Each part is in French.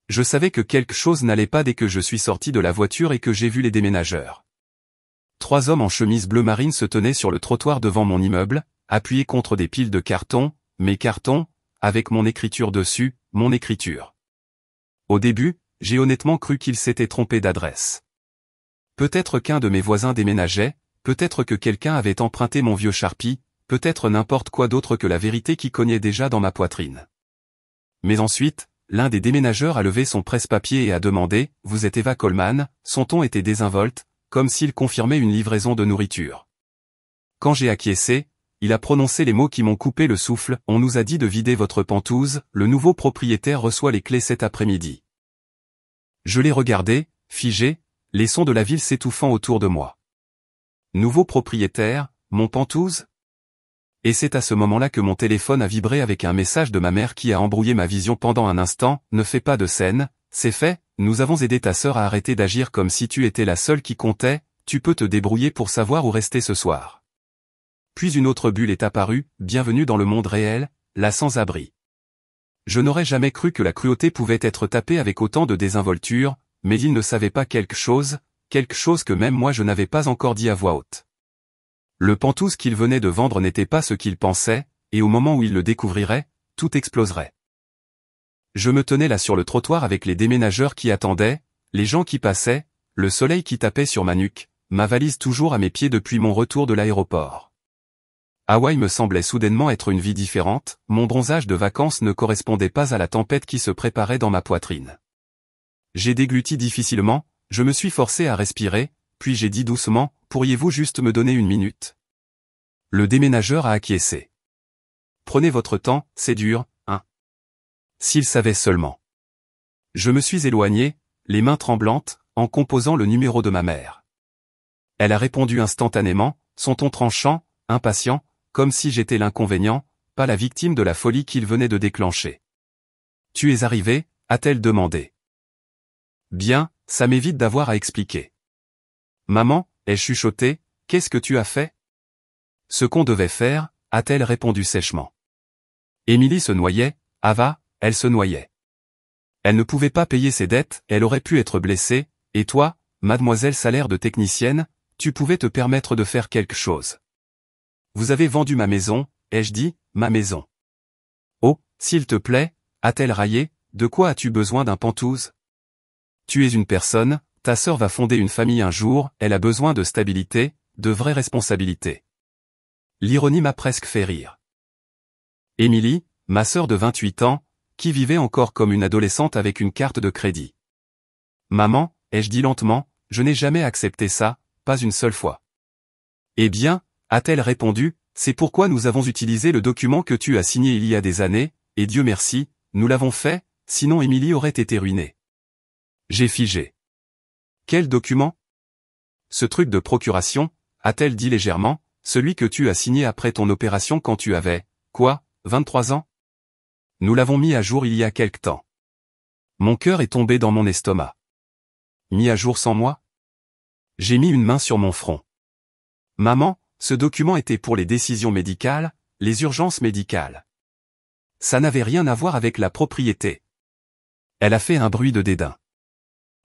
Je savais que quelque chose n'allait pas dès que je suis sorti de la voiture et que j'ai vu les déménageurs. 3 hommes en chemise bleu marine se tenaient sur le trottoir devant mon immeuble, appuyés contre des piles de cartons, mes cartons, avec mon écriture dessus, mon écriture. Au début, j'ai honnêtement cru qu'ils s'étaient trompés d'adresse. Peut-être qu'un de mes voisins déménageait, peut-être que quelqu'un avait emprunté mon vieux Sharpie, peut-être n'importe quoi d'autre que la vérité qui cognait déjà dans ma poitrine. Mais ensuite, l'un des déménageurs a levé son presse-papier et a demandé « Vous êtes Eva Coleman ?» Son ton était désinvolte, comme s'il confirmait une livraison de nourriture. Quand j'ai acquiescé, il a prononcé les mots qui m'ont coupé le souffle « On nous a dit de vider votre pentouse, le nouveau propriétaire reçoit les clés cet après-midi. » Je l'ai regardé, figé, les sons de la ville s'étouffant autour de moi. Nouveau propriétaire, mon pentouse? Et c'est à ce moment-là que mon téléphone a vibré avec un message de ma mère qui a embrouillé ma vision pendant un instant. Ne fais pas de scène, c'est fait, nous avons aidé ta sœur à arrêter d'agir comme si tu étais la seule qui comptait, tu peux te débrouiller pour savoir où rester ce soir. Puis une autre bulle est apparue, bienvenue dans le monde réel, la sans-abri. Je n'aurais jamais cru que la cruauté pouvait être tapée avec autant de désinvolture, mais il ne savait pas quelque chose que même moi je n'avais pas encore dit à voix haute. Le pentouse qu'il venait de vendre n'était pas ce qu'il pensait, et au moment où il le découvrirait, tout exploserait. Je me tenais là sur le trottoir avec les déménageurs qui attendaient, les gens qui passaient, le soleil qui tapait sur ma nuque, ma valise toujours à mes pieds depuis mon retour de l'aéroport. Hawaï me semblait soudainement être une vie différente, mon bronzage de vacances ne correspondait pas à la tempête qui se préparait dans ma poitrine. J'ai dégluti difficilement, je me suis forcé à respirer, puis j'ai dit doucement, pourriez-vous juste me donner 1 minute? Le déménageur a acquiescé. Prenez votre temps, c'est dur, hein? S'il savait seulement. Je me suis éloigné, les mains tremblantes, en composant le numéro de ma mère. Elle a répondu instantanément, son ton tranchant, impatient, comme si j'étais l'inconvénient, pas la victime de la folie qu'il venait de déclencher. Tu es arrivé, a-t-elle demandé. Bien, ça m'évite d'avoir à expliquer. Maman, ai-je chuchoté, qu'est-ce que tu as fait? Ce qu'on devait faire, a-t-elle répondu sèchement. Émilie se noyait, Ava, elle se noyait. Elle ne pouvait pas payer ses dettes, elle aurait pu être blessée, et toi, mademoiselle salaire de technicienne, tu pouvais te permettre de faire quelque chose. Vous avez vendu ma maison, ai-je dit, ma maison. Oh, s'il te plaît, a-t-elle raillé, de quoi as-tu besoin d'un pentouse? Tu es une personne, ta sœur va fonder une famille un jour, elle a besoin de stabilité, de vraies responsabilités. L'ironie m'a presque fait rire. Émilie, ma sœur de 28 ans, qui vivait encore comme une adolescente avec une carte de crédit. Maman, ai-je dit lentement, je n'ai jamais accepté ça, pas une seule fois. Eh bien, a-t-elle répondu, c'est pourquoi nous avons utilisé le document que tu as signé il y a des années, et Dieu merci, nous l'avons fait, sinon Émilie aurait été ruinée. J'ai figé. Quel document? Ce truc de procuration, a-t-elle dit légèrement, celui que tu as signé après ton opération quand tu avais, quoi, 23 ans? Nous l'avons mis à jour il y a quelque temps. Mon cœur est tombé dans mon estomac. Mis à jour sans moi? J'ai mis une main sur mon front. Maman, ce document était pour les décisions médicales, les urgences médicales. Ça n'avait rien à voir avec la propriété. Elle a fait un bruit de dédain.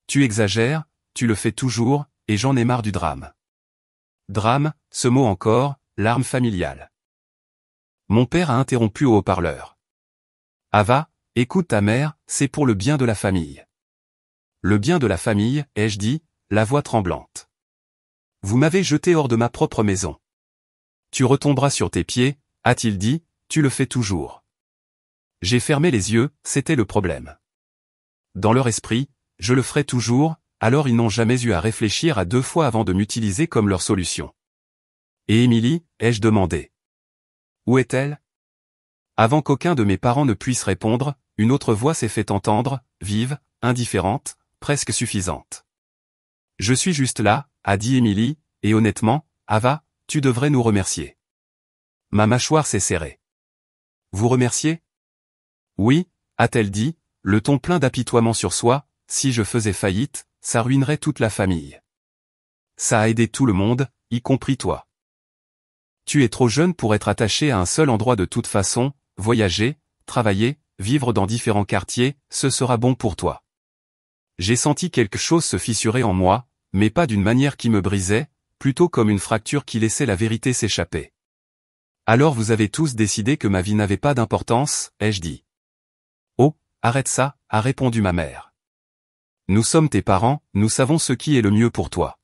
Tu exagères, tu le fais toujours, et j'en ai marre du drame. Drame, ce mot encore, larme familiale. Mon père a interrompu au haut-parleur. Ava, écoute ta mère, c'est pour le bien de la famille. Le bien de la famille, ai-je dit, la voix tremblante. Vous m'avez jeté hors de ma propre maison. Tu retomberas sur tes pieds, a-t-il dit, tu le fais toujours. J'ai fermé les yeux, c'était le problème. Dans leur esprit, je le ferai toujours, alors ils n'ont jamais eu à réfléchir à 2 fois avant de m'utiliser comme leur solution. Et Émilie, ai-je demandé. Où est-elle? Avant qu'aucun de mes parents ne puisse répondre, une autre voix s'est fait entendre, vive, indifférente, presque suffisante. Je suis juste là, a dit Émilie, et honnêtement, Ava, tu devrais nous remercier. Ma mâchoire s'est serrée. Vous remercier? Oui, a-t-elle dit, le ton plein d'apitoiement sur soi, si je faisais faillite, ça ruinerait toute la famille. Ça a aidé tout le monde, y compris toi. Tu es trop jeune pour être attaché à un seul endroit de toute façon, voyager, travailler, vivre dans différents quartiers, ce sera bon pour toi. J'ai senti quelque chose se fissurer en moi, mais pas d'une manière qui me brisait, plutôt comme une fracture qui laissait la vérité s'échapper. Alors vous avez tous décidé que ma vie n'avait pas d'importance, ai-je dit. Oh, arrête ça, a répondu ma mère. Nous sommes tes parents, nous savons ce qui est le mieux pour toi.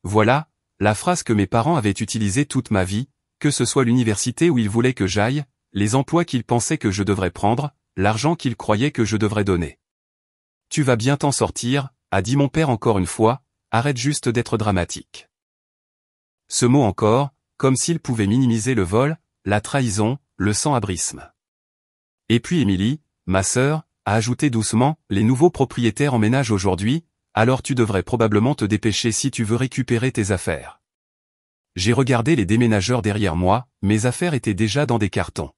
Voilà, la phrase que mes parents avaient utilisée toute ma vie, que ce soit l'université où ils voulaient que j'aille, les emplois qu'ils pensaient que je devrais prendre, l'argent qu'ils croyaient que je devrais donner. Tu vas bien t'en sortir, a dit mon père encore une fois, arrête juste d'être dramatique. Ce mot encore, comme s'il pouvait minimiser le vol, la trahison, le sans-abrisme. Et puis Émilie, ma sœur, a ajouté doucement, les nouveaux propriétaires emménagent aujourd'hui, alors tu devrais probablement te dépêcher si tu veux récupérer tes affaires. J'ai regardé les déménageurs derrière moi, mes affaires étaient déjà dans des cartons.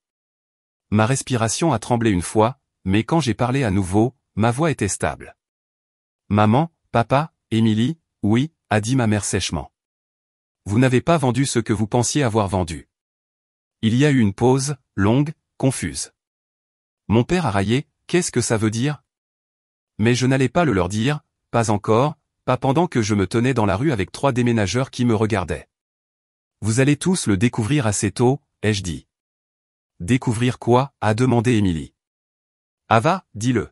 Ma respiration a tremblé une fois, mais quand j'ai parlé à nouveau, ma voix était stable. Maman, papa, Émilie, oui, a dit ma mère sèchement. Vous n'avez pas vendu ce que vous pensiez avoir vendu. Il y a eu une pause, longue, confuse. Mon père a raillé, qu'est-ce que ça veut dire? Mais je n'allais pas le leur dire, pas encore, pas pendant que je me tenais dans la rue avec 3 déménageurs qui me regardaient. Vous allez tous le découvrir assez tôt, ai-je dit. Découvrir quoi? A demandé Émilie. Ah va, dis-le.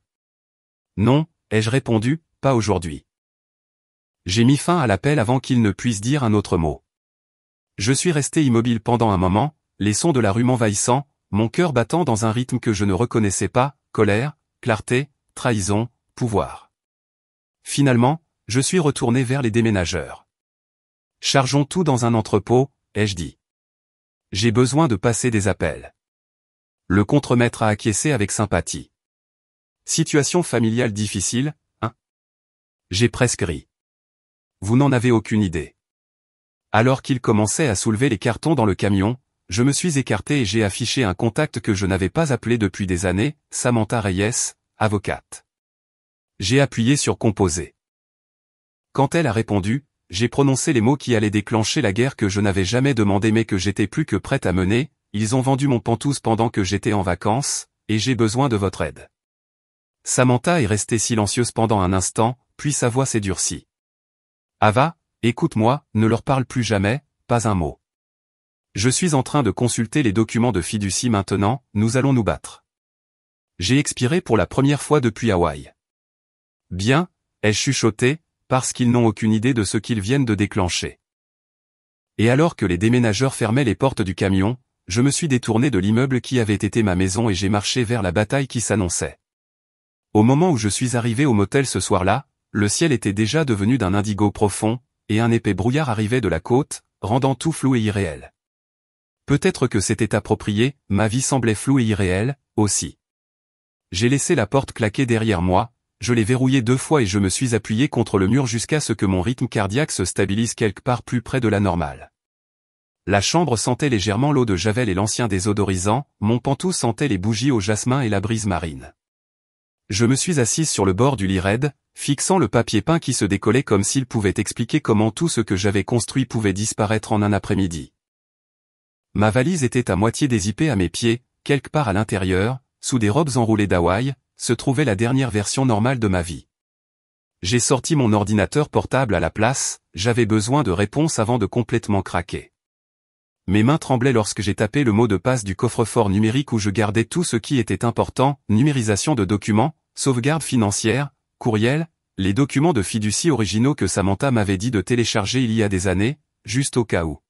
Non, ai-je répondu, pas aujourd'hui. J'ai mis fin à l'appel avant qu'il ne puisse dire un autre mot. Je suis resté immobile pendant un moment, les sons de la rue m'envahissant, mon cœur battant dans un rythme que je ne reconnaissais pas, colère, clarté, trahison, pouvoir. Finalement, je suis retourné vers les déménageurs. Chargeons tout dans un entrepôt, ai-je dit. J'ai besoin de passer des appels. Le contremaître a acquiescé avec sympathie. Situation familiale difficile, hein? J'ai presque ri. Vous n'en avez aucune idée. Alors qu'il commençait à soulever les cartons dans le camion, je me suis écarté et j'ai affiché un contact que je n'avais pas appelé depuis des années, Samantha Reyes, avocate. J'ai appuyé sur composer. Quand elle a répondu, j'ai prononcé les mots qui allaient déclencher la guerre que je n'avais jamais demandé mais que j'étais plus que prête à mener. Ils ont vendu mon pantouse pendant que j'étais en vacances, et j'ai besoin de votre aide. Samantha est restée silencieuse pendant un instant, puis sa voix s'est durcie. Ava, écoute-moi, ne leur parle plus jamais, pas un mot. Je suis en train de consulter les documents de fiducie maintenant, nous allons nous battre. J'ai expiré pour la première fois depuis Hawaï. Bien, ai-je chuchoté, parce qu'ils n'ont aucune idée de ce qu'ils viennent de déclencher. Et alors que les déménageurs fermaient les portes du camion, je me suis détourné de l'immeuble qui avait été ma maison et j'ai marché vers la bataille qui s'annonçait. Au moment où je suis arrivé au motel ce soir-là, le ciel était déjà devenu d'un indigo profond, et un épais brouillard arrivait de la côte, rendant tout flou et irréel. Peut-être que c'était approprié, ma vie semblait floue et irréelle, aussi. J'ai laissé la porte claquer derrière moi, je l'ai verrouillée 2 fois et je me suis appuyé contre le mur jusqu'à ce que mon rythme cardiaque se stabilise quelque part plus près de la normale. La chambre sentait légèrement l'eau de javel et l'ancien désodorisant, mon pantouse sentait les bougies au jasmin et la brise marine. Je me suis assise sur le bord du lit raide, fixant le papier peint qui se décollait comme s'il pouvait expliquer comment tout ce que j'avais construit pouvait disparaître en un après-midi. Ma valise était à moitié dézippée à mes pieds, quelque part à l'intérieur, sous des robes enroulées d'Hawaï, se trouvait la dernière version normale de ma vie. J'ai sorti mon ordinateur portable à la place, j'avais besoin de réponses avant de complètement craquer. Mes mains tremblaient lorsque j'ai tapé le mot de passe du coffre-fort numérique où je gardais tout ce qui était important, numérisation de documents, sauvegarde financière, courriel, les documents de fiducie originaux que Samantha m'avait dit de télécharger il y a des années, juste au cas où.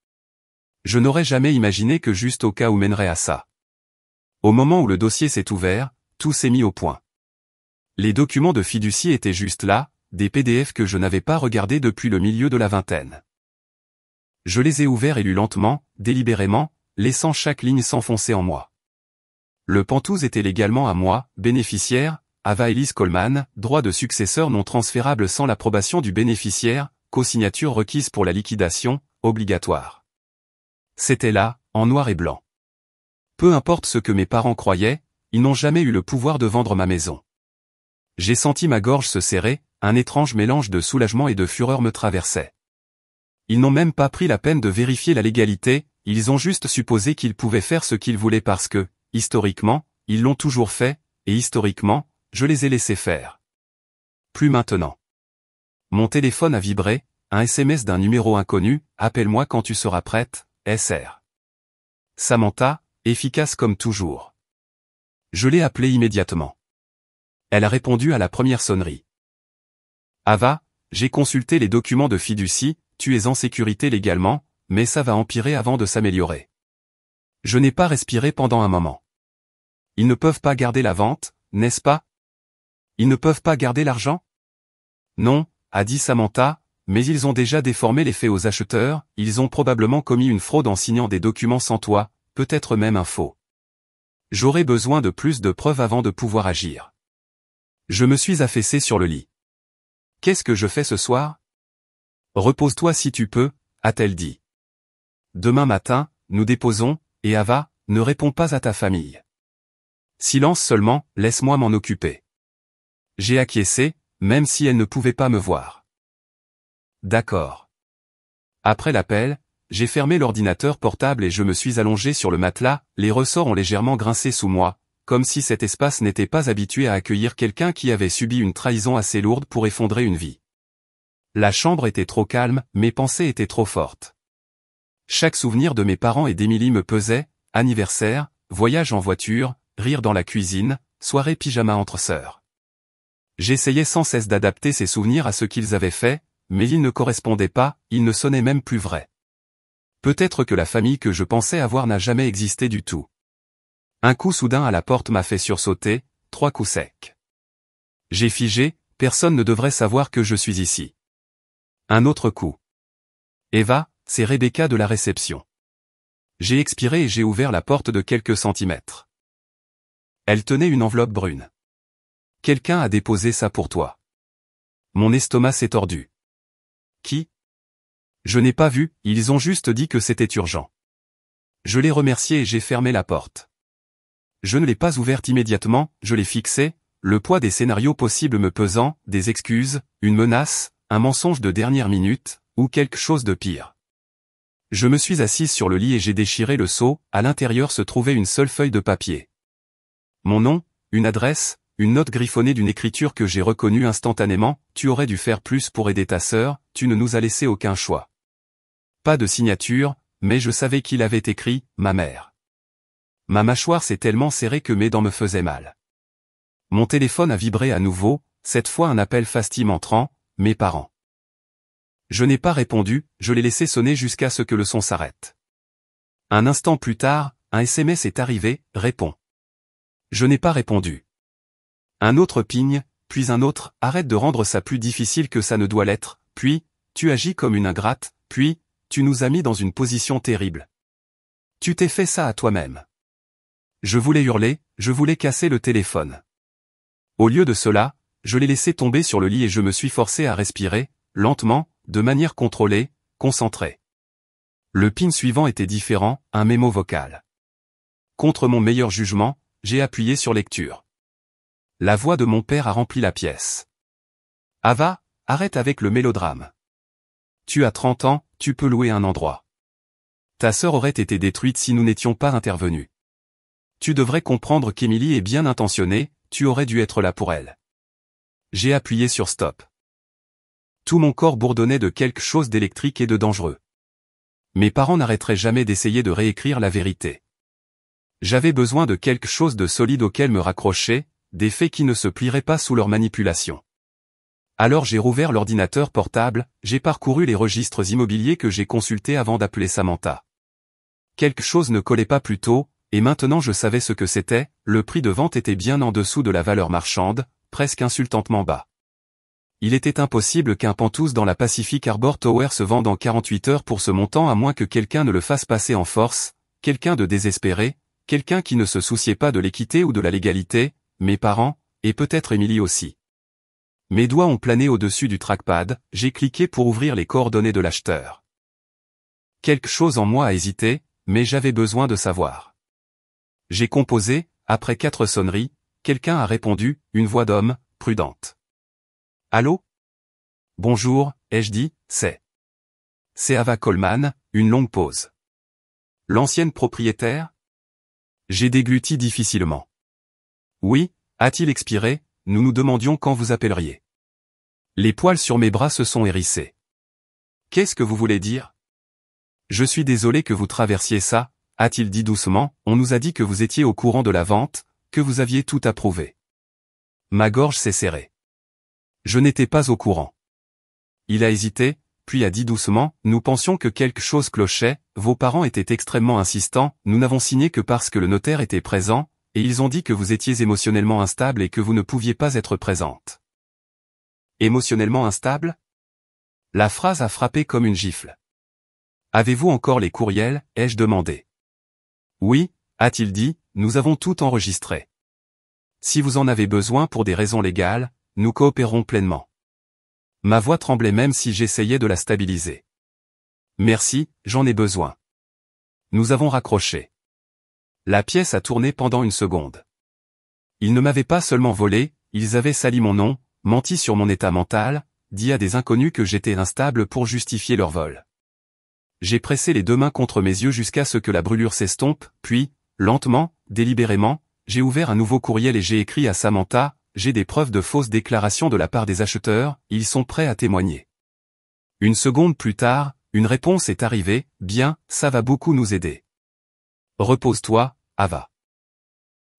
Je n'aurais jamais imaginé que juste au cas où mènerait à ça. Au moment où le dossier s'est ouvert, tout s'est mis au point. Les documents de fiducie étaient juste là, des PDF que je n'avais pas regardés depuis le milieu de la vingtaine. Je les ai ouverts et lus lentement, délibérément, laissant chaque ligne s'enfoncer en moi. Le pantouse était légalement à moi, bénéficiaire, Ava Elise Coleman, droit de successeur non transférable sans l'approbation du bénéficiaire, co-signature requise pour la liquidation, obligatoire. C'était là, en noir et blanc. Peu importe ce que mes parents croyaient, ils n'ont jamais eu le pouvoir de vendre ma maison. J'ai senti ma gorge se serrer, un étrange mélange de soulagement et de fureur me traversait. Ils n'ont même pas pris la peine de vérifier la légalité, ils ont juste supposé qu'ils pouvaient faire ce qu'ils voulaient parce que, historiquement, ils l'ont toujours fait, et historiquement, je les ai laissés faire. plus maintenant. Mon téléphone a vibré, un SMS d'un numéro inconnu, appelle-moi quand tu seras prête, SR. Samantha, efficace comme toujours. Je l'ai appelée immédiatement. Elle a répondu à la première sonnerie. Ava, j'ai consulté les documents de fiducie, tu es en sécurité légalement, mais ça va empirer avant de s'améliorer. Je n'ai pas respiré pendant un moment. Ils ne peuvent pas garder la vente, n'est-ce pas? Ils ne peuvent pas garder l'argent? Non, a dit Samantha, mais ils ont déjà déformé les faits aux acheteurs, ils ont probablement commis une fraude en signant des documents sans toi, peut-être même un faux. J'aurai besoin de plus de preuves avant de pouvoir agir. Je me suis affaissé sur le lit. Qu'est-ce que je fais ce soir? Repose-toi si tu peux, a-t-elle dit. Demain matin, nous déposons, et Ava, ne réponds pas à ta famille. Silence seulement, laisse-moi m'en occuper. J'ai acquiescé, même si elle ne pouvait pas me voir. D'accord. Après l'appel, j'ai fermé l'ordinateur portable et je me suis allongé sur le matelas, les ressorts ont légèrement grincé sous moi, comme si cet espace n'était pas habitué à accueillir quelqu'un qui avait subi une trahison assez lourde pour effondrer une vie. La chambre était trop calme, mes pensées étaient trop fortes. Chaque souvenir de mes parents et d'Émilie me pesait, anniversaire, voyage en voiture, rire dans la cuisine, soirée pyjama entre sœurs. J'essayais sans cesse d'adapter ces souvenirs à ce qu'ils avaient fait, mais ils ne correspondaient pas, ils ne sonnaient même plus vrais. Peut-être que la famille que je pensais avoir n'a jamais existé du tout. Un coup soudain à la porte m'a fait sursauter, 3 coups secs. J'ai figé, personne ne devrait savoir que je suis ici. Un autre coup. Eva, c'est Rebecca de la réception. J'ai expiré et j'ai ouvert la porte de quelques centimètres. Elle tenait une enveloppe brune. Quelqu'un a déposé ça pour toi. Mon estomac s'est tordu. Qui? Je n'ai pas vu, ils ont juste dit que c'était urgent. Je l'ai remercié et j'ai fermé la porte. Je ne l'ai pas ouverte immédiatement, je l'ai fixée, le poids des scénarios possibles me pesant, des excuses, une menace, un mensonge de dernière minute, ou quelque chose de pire. Je me suis assise sur le lit et j'ai déchiré le seau, à l'intérieur se trouvait une seule feuille de papier. Mon nom, une adresse, une note griffonnée d'une écriture que j'ai reconnue instantanément, tu aurais dû faire plus pour aider ta sœur, tu ne nous as laissé aucun choix. Pas de signature, mais je savais qu'il avait écrit, ma mère. Ma mâchoire s'est tellement serrée que mes dents me faisaient mal. Mon téléphone a vibré à nouveau, cette fois un appel fastidieux entrant, mes parents. Je n'ai pas répondu, je l'ai laissé sonner jusqu'à ce que le son s'arrête. Un instant plus tard, un SMS est arrivé, réponds. Je n'ai pas répondu. Un autre pigne, puis un autre, arrête de rendre ça plus difficile que ça ne doit l'être, puis, tu agis comme une ingrate, puis, tu nous as mis dans une position terrible. Tu t'es fait ça à toi-même. Je voulais hurler, je voulais casser le téléphone. Au lieu de cela, je l'ai laissé tomber sur le lit et je me suis forcé à respirer, lentement, de manière contrôlée, concentrée. Le pin suivant était différent, un mémo vocal. Contre mon meilleur jugement, j'ai appuyé sur lecture. La voix de mon père a rempli la pièce. Ava, arrête avec le mélodrame. Tu as 30 ans, tu peux louer un endroit. Ta sœur aurait été détruite si nous n'étions pas intervenus. Tu devrais comprendre qu'Émilie est bien intentionnée, tu aurais dû être là pour elle. J'ai appuyé sur stop. Tout mon corps bourdonnait de quelque chose d'électrique et de dangereux. Mes parents n'arrêteraient jamais d'essayer de réécrire la vérité. J'avais besoin de quelque chose de solide auquel me raccrocher, des faits qui ne se plieraient pas sous leur manipulation. Alors j'ai rouvert l'ordinateur portable, j'ai parcouru les registres immobiliers que j'ai consultés avant d'appeler Samantha. Quelque chose ne collait pas plus tôt, et maintenant je savais ce que c'était, le prix de vente était bien en dessous de la valeur marchande, presque insultantement bas. Il était impossible qu'un Penthouse dans la Pacific Harbor Tower se vende en 48 heures pour ce montant à moins que quelqu'un ne le fasse passer en force, quelqu'un de désespéré, quelqu'un qui ne se souciait pas de l'équité ou de la légalité, mes parents, et peut-être Émilie aussi. Mes doigts ont plané au-dessus du trackpad, j'ai cliqué pour ouvrir les coordonnées de l'acheteur. Quelque chose en moi a hésité, mais j'avais besoin de savoir. J'ai composé, après 4 sonneries, quelqu'un a répondu, une voix d'homme, prudente. Allô? Bonjour, ai-je dit, c'est Ava Coleman, une longue pause. L'ancienne propriétaire? J'ai dégluti difficilement. Oui, a-t-il expiré, nous nous demandions quand vous appelleriez. Les poils sur mes bras se sont hérissés. Qu'est-ce que vous voulez dire? Je suis désolé que vous traversiez ça, a-t-il dit doucement, on nous a dit que vous étiez au courant de la vente, que vous aviez tout approuvé. Ma gorge s'est serrée. Je n'étais pas au courant. Il a hésité, puis a dit doucement, nous pensions que quelque chose clochait, vos parents étaient extrêmement insistants, nous n'avons signé que parce que le notaire était présent, et ils ont dit que vous étiez émotionnellement instable et que vous ne pouviez pas être présente. Émotionnellement instable? La phrase a frappé comme une gifle. Avez-vous encore les courriels, ai-je demandé. Oui, a-t-il dit, nous avons tout enregistré. Si vous en avez besoin pour des raisons légales, nous coopérons pleinement. Ma voix tremblait même si j'essayais de la stabiliser. Merci, j'en ai besoin. Nous avons raccroché. La pièce a tourné pendant une seconde. Ils ne m'avaient pas seulement volé, ils avaient sali mon nom, menti sur mon état mental, dit à des inconnus que j'étais instable pour justifier leur vol. J'ai pressé les deux mains contre mes yeux jusqu'à ce que la brûlure s'estompe, puis, lentement, délibérément, j'ai ouvert un nouveau courriel et j'ai écrit à Samantha, j'ai des preuves de fausses déclarations de la part des acheteurs, ils sont prêts à témoigner. Une seconde plus tard, une réponse est arrivée, bien, ça va beaucoup nous aider. Repose-toi, Ava.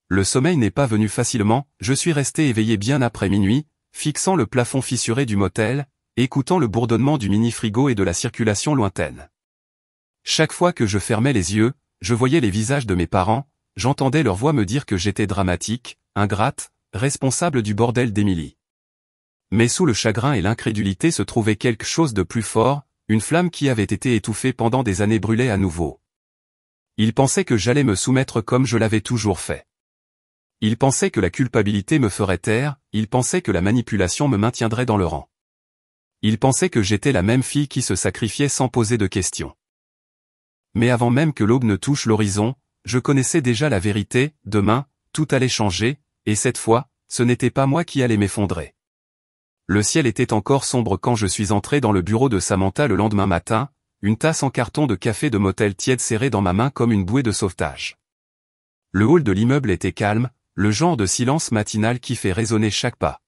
Le sommeil n'est pas venu facilement, je suis resté éveillé bien après minuit, fixant le plafond fissuré du motel, écoutant le bourdonnement du mini-frigo et de la circulation lointaine. Chaque fois que je fermais les yeux, je voyais les visages de mes parents, j'entendais leur voix me dire que j'étais dramatique, ingrate, responsable du bordel d'Émilie. Mais sous le chagrin et l'incrédulité se trouvait quelque chose de plus fort, une flamme qui avait été étouffée pendant des années brûlait à nouveau. Ils pensaient que j'allais me soumettre comme je l'avais toujours fait. Ils pensaient que la culpabilité me ferait taire, ils pensaient que la manipulation me maintiendrait dans le rang. Ils pensaient que j'étais la même fille qui se sacrifiait sans poser de questions. Mais avant même que l'aube ne touche l'horizon, je connaissais déjà la vérité, demain, tout allait changer, et cette fois, ce n'était pas moi qui allais m'effondrer. Le ciel était encore sombre quand je suis entré dans le bureau de Samantha le lendemain matin, une tasse en carton de café de motel tiède serrée dans ma main comme une bouée de sauvetage. Le hall de l'immeuble était calme, le genre de silence matinal qui fait résonner chaque pas.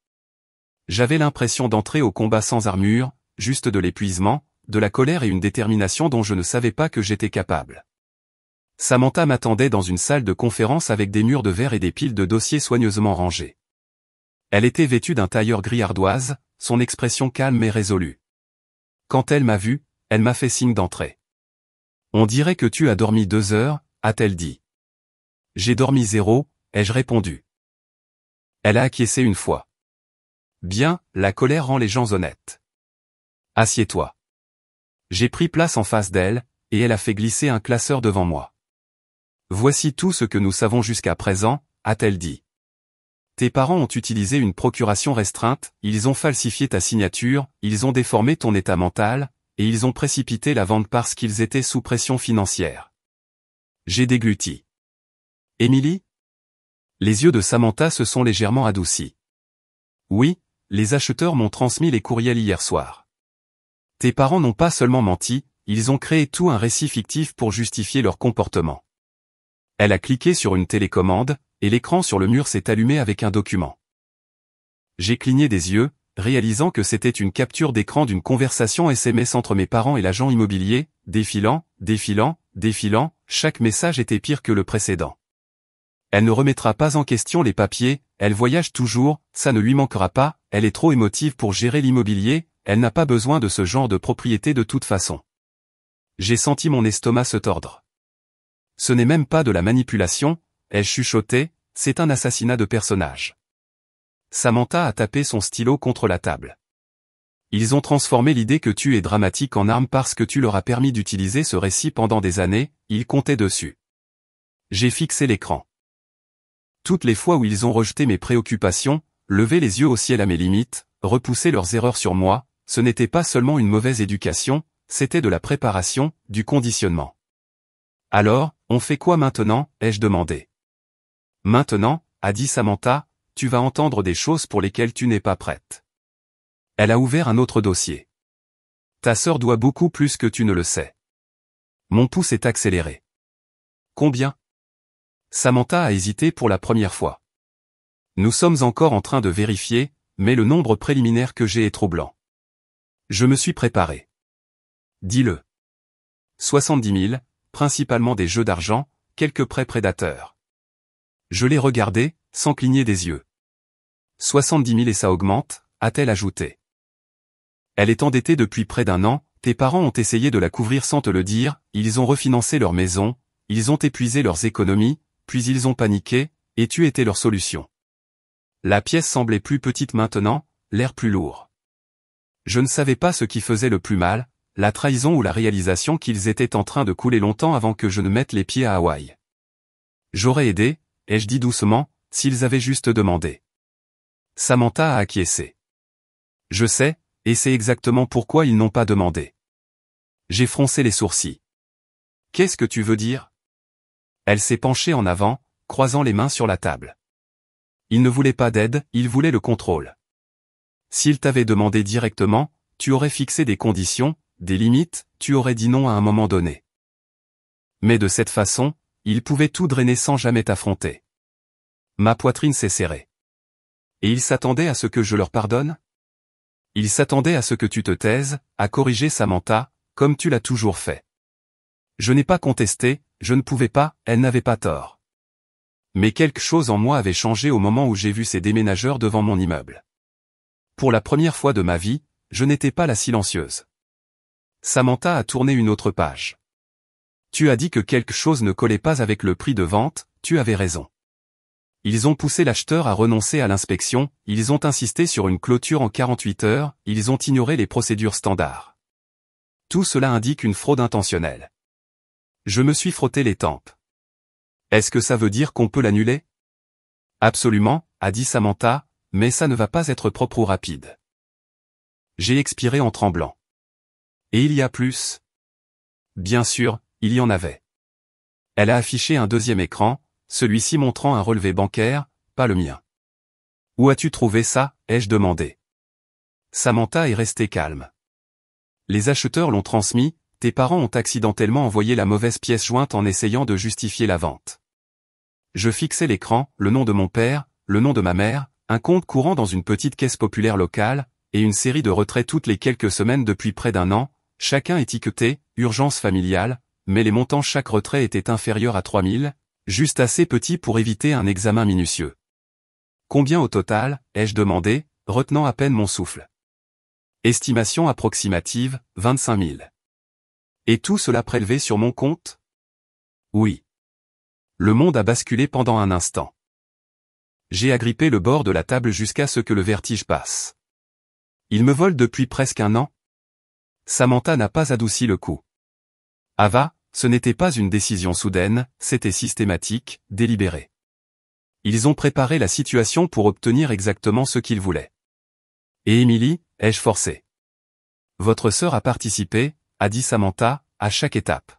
J'avais l'impression d'entrer au combat sans armure, juste de l'épuisement, de la colère et une détermination dont je ne savais pas que j'étais capable. Samantha m'attendait dans une salle de conférence avec des murs de verre et des piles de dossiers soigneusement rangés. Elle était vêtue d'un tailleur gris ardoise, son expression calme et résolue. Quand elle m'a vu, elle m'a fait signe d'entrer. « On dirait que tu as dormi 2 heures, a-t-elle dit. « J'ai dormi 0, ai-je répondu. Elle a acquiescé une fois. « Bien, la colère rend les gens honnêtes. Assieds-toi. » J'ai pris place en face d'elle, et elle a fait glisser un classeur devant moi. « Voici tout ce que nous savons jusqu'à présent, a-t-elle dit. Tes parents ont utilisé une procuration restreinte, ils ont falsifié ta signature, ils ont déformé ton état mental, et ils ont précipité la vente parce qu'ils étaient sous pression financière. » J'ai dégluti. « Émilie ?» Les yeux de Samantha se sont légèrement adoucis. « Oui, les acheteurs m'ont transmis les courriels hier soir. Tes parents n'ont pas seulement menti, ils ont créé tout un récit fictif pour justifier leur comportement. » Elle a cliqué sur une télécommande, et l'écran sur le mur s'est allumé avec un document. J'ai cligné des yeux, réalisant que c'était une capture d'écran d'une conversation SMS entre mes parents et l'agent immobilier, défilant, chaque message était pire que le précédent. Elle ne remettra pas en question les papiers, elle voyage toujours, ça ne lui manquera pas, elle est trop émotive pour gérer l'immobilier, elle n'a pas besoin de ce genre de propriété de toute façon. J'ai senti mon estomac se tordre. Ce n'est même pas de la manipulation, elle chuchotait, c'est un assassinat de personnage. Samantha a tapé son stylo contre la table. Ils ont transformé l'idée que tu es dramatique en arme parce que tu leur as permis d'utiliser ce récit pendant des années, ils comptaient dessus. J'ai fixé l'écran. Toutes les fois où ils ont rejeté mes préoccupations, levé les yeux au ciel à mes limites, repoussé leurs erreurs sur moi, ce n'était pas seulement une mauvaise éducation, c'était de la préparation, du conditionnement. Alors, on fait quoi maintenant, ai-je demandé. Maintenant, a dit Samantha, tu vas entendre des choses pour lesquelles tu n'es pas prête. Elle a ouvert un autre dossier. Ta sœur doit beaucoup plus que tu ne le sais. Mon pouce est accéléré. Combien? Samantha a hésité pour la première fois. Nous sommes encore en train de vérifier, mais le nombre préliminaire que j'ai est troublant. Je me suis préparé. Dis-le. 70 000, principalement des jeux d'argent, quelques prêts prédateurs. Je l'ai regardé, sans cligner des yeux. 70 000 et ça augmente, a-t-elle ajouté. Elle est endettée depuis près d'1 an, tes parents ont essayé de la couvrir sans te le dire, ils ont refinancé leur maison, ils ont épuisé leurs économies, puis ils ont paniqué, et tu étais leur solution. La pièce semblait plus petite maintenant, l'air plus lourd. Je ne savais pas ce qui faisait le plus mal, la trahison ou la réalisation qu'ils étaient en train de couler longtemps avant que je ne mette les pieds à Hawaï. J'aurais aidé, ai-je dit doucement, s'ils avaient juste demandé. Samantha a acquiescé. Je sais, et c'est exactement pourquoi ils n'ont pas demandé. J'ai froncé les sourcils. Qu'est-ce que tu veux dire? Elle s'est penchée en avant, croisant les mains sur la table. Ils ne voulaient pas d'aide, ils voulaient le contrôle. S'ils t'avaient demandé directement, tu aurais fixé des conditions, des limites, tu aurais dit non à un moment donné. Mais de cette façon, ils pouvaient tout drainer sans jamais t'affronter. Ma poitrine s'est serrée. Et ils s'attendaient à ce que je leur pardonne? Ils s'attendaient à ce que tu te taises, à corriger Samantha, comme tu l'as toujours fait. Je n'ai pas contesté, je ne pouvais pas, elle n'avait pas tort. Mais quelque chose en moi avait changé au moment où j'ai vu ces déménageurs devant mon immeuble. Pour la première fois de ma vie, je n'étais pas la silencieuse. Samantha a tourné une autre page. Tu as dit que quelque chose ne collait pas avec le prix de vente, tu avais raison. Ils ont poussé l'acheteur à renoncer à l'inspection, ils ont insisté sur une clôture en 48 heures, ils ont ignoré les procédures standards. Tout cela indique une fraude intentionnelle. Je me suis frotté les tempes. Est-ce que ça veut dire qu'on peut l'annuler? Absolument, a dit Samantha, mais ça ne va pas être propre ou rapide. J'ai expiré en tremblant. Et il y a plus? Bien sûr, il y en avait. Elle a affiché un deuxième écran, celui-ci montrant un relevé bancaire, pas le mien. Où as-tu trouvé ça, ai-je demandé. Samantha est restée calme. Les acheteurs l'ont transmis, tes parents ont accidentellement envoyé la mauvaise pièce jointe en essayant de justifier la vente. Je fixais l'écran, le nom de mon père, le nom de ma mère, un compte courant dans une petite caisse populaire locale, et une série de retraits toutes les quelques semaines depuis près d'1 an, chacun étiqueté, urgence familiale, mais les montants chaque retrait étaient inférieurs à 3 000, juste assez petits pour éviter un examen minutieux. Combien au total, ai-je demandé, retenant à peine mon souffle. Estimation approximative, 25 000. Et tout cela prélevé sur mon compte? Oui. Le monde a basculé pendant un instant. J'ai agrippé le bord de la table jusqu'à ce que le vertige passe. Il me vole depuis presque 1 an? Samantha n'a pas adouci le coup. Ava, ce n'était pas une décision soudaine, c'était systématique, délibéré. Ils ont préparé la situation pour obtenir exactement ce qu'ils voulaient. Et Émilie, ai-je forcé? Votre sœur a participé, a dit Samantha, à chaque étape.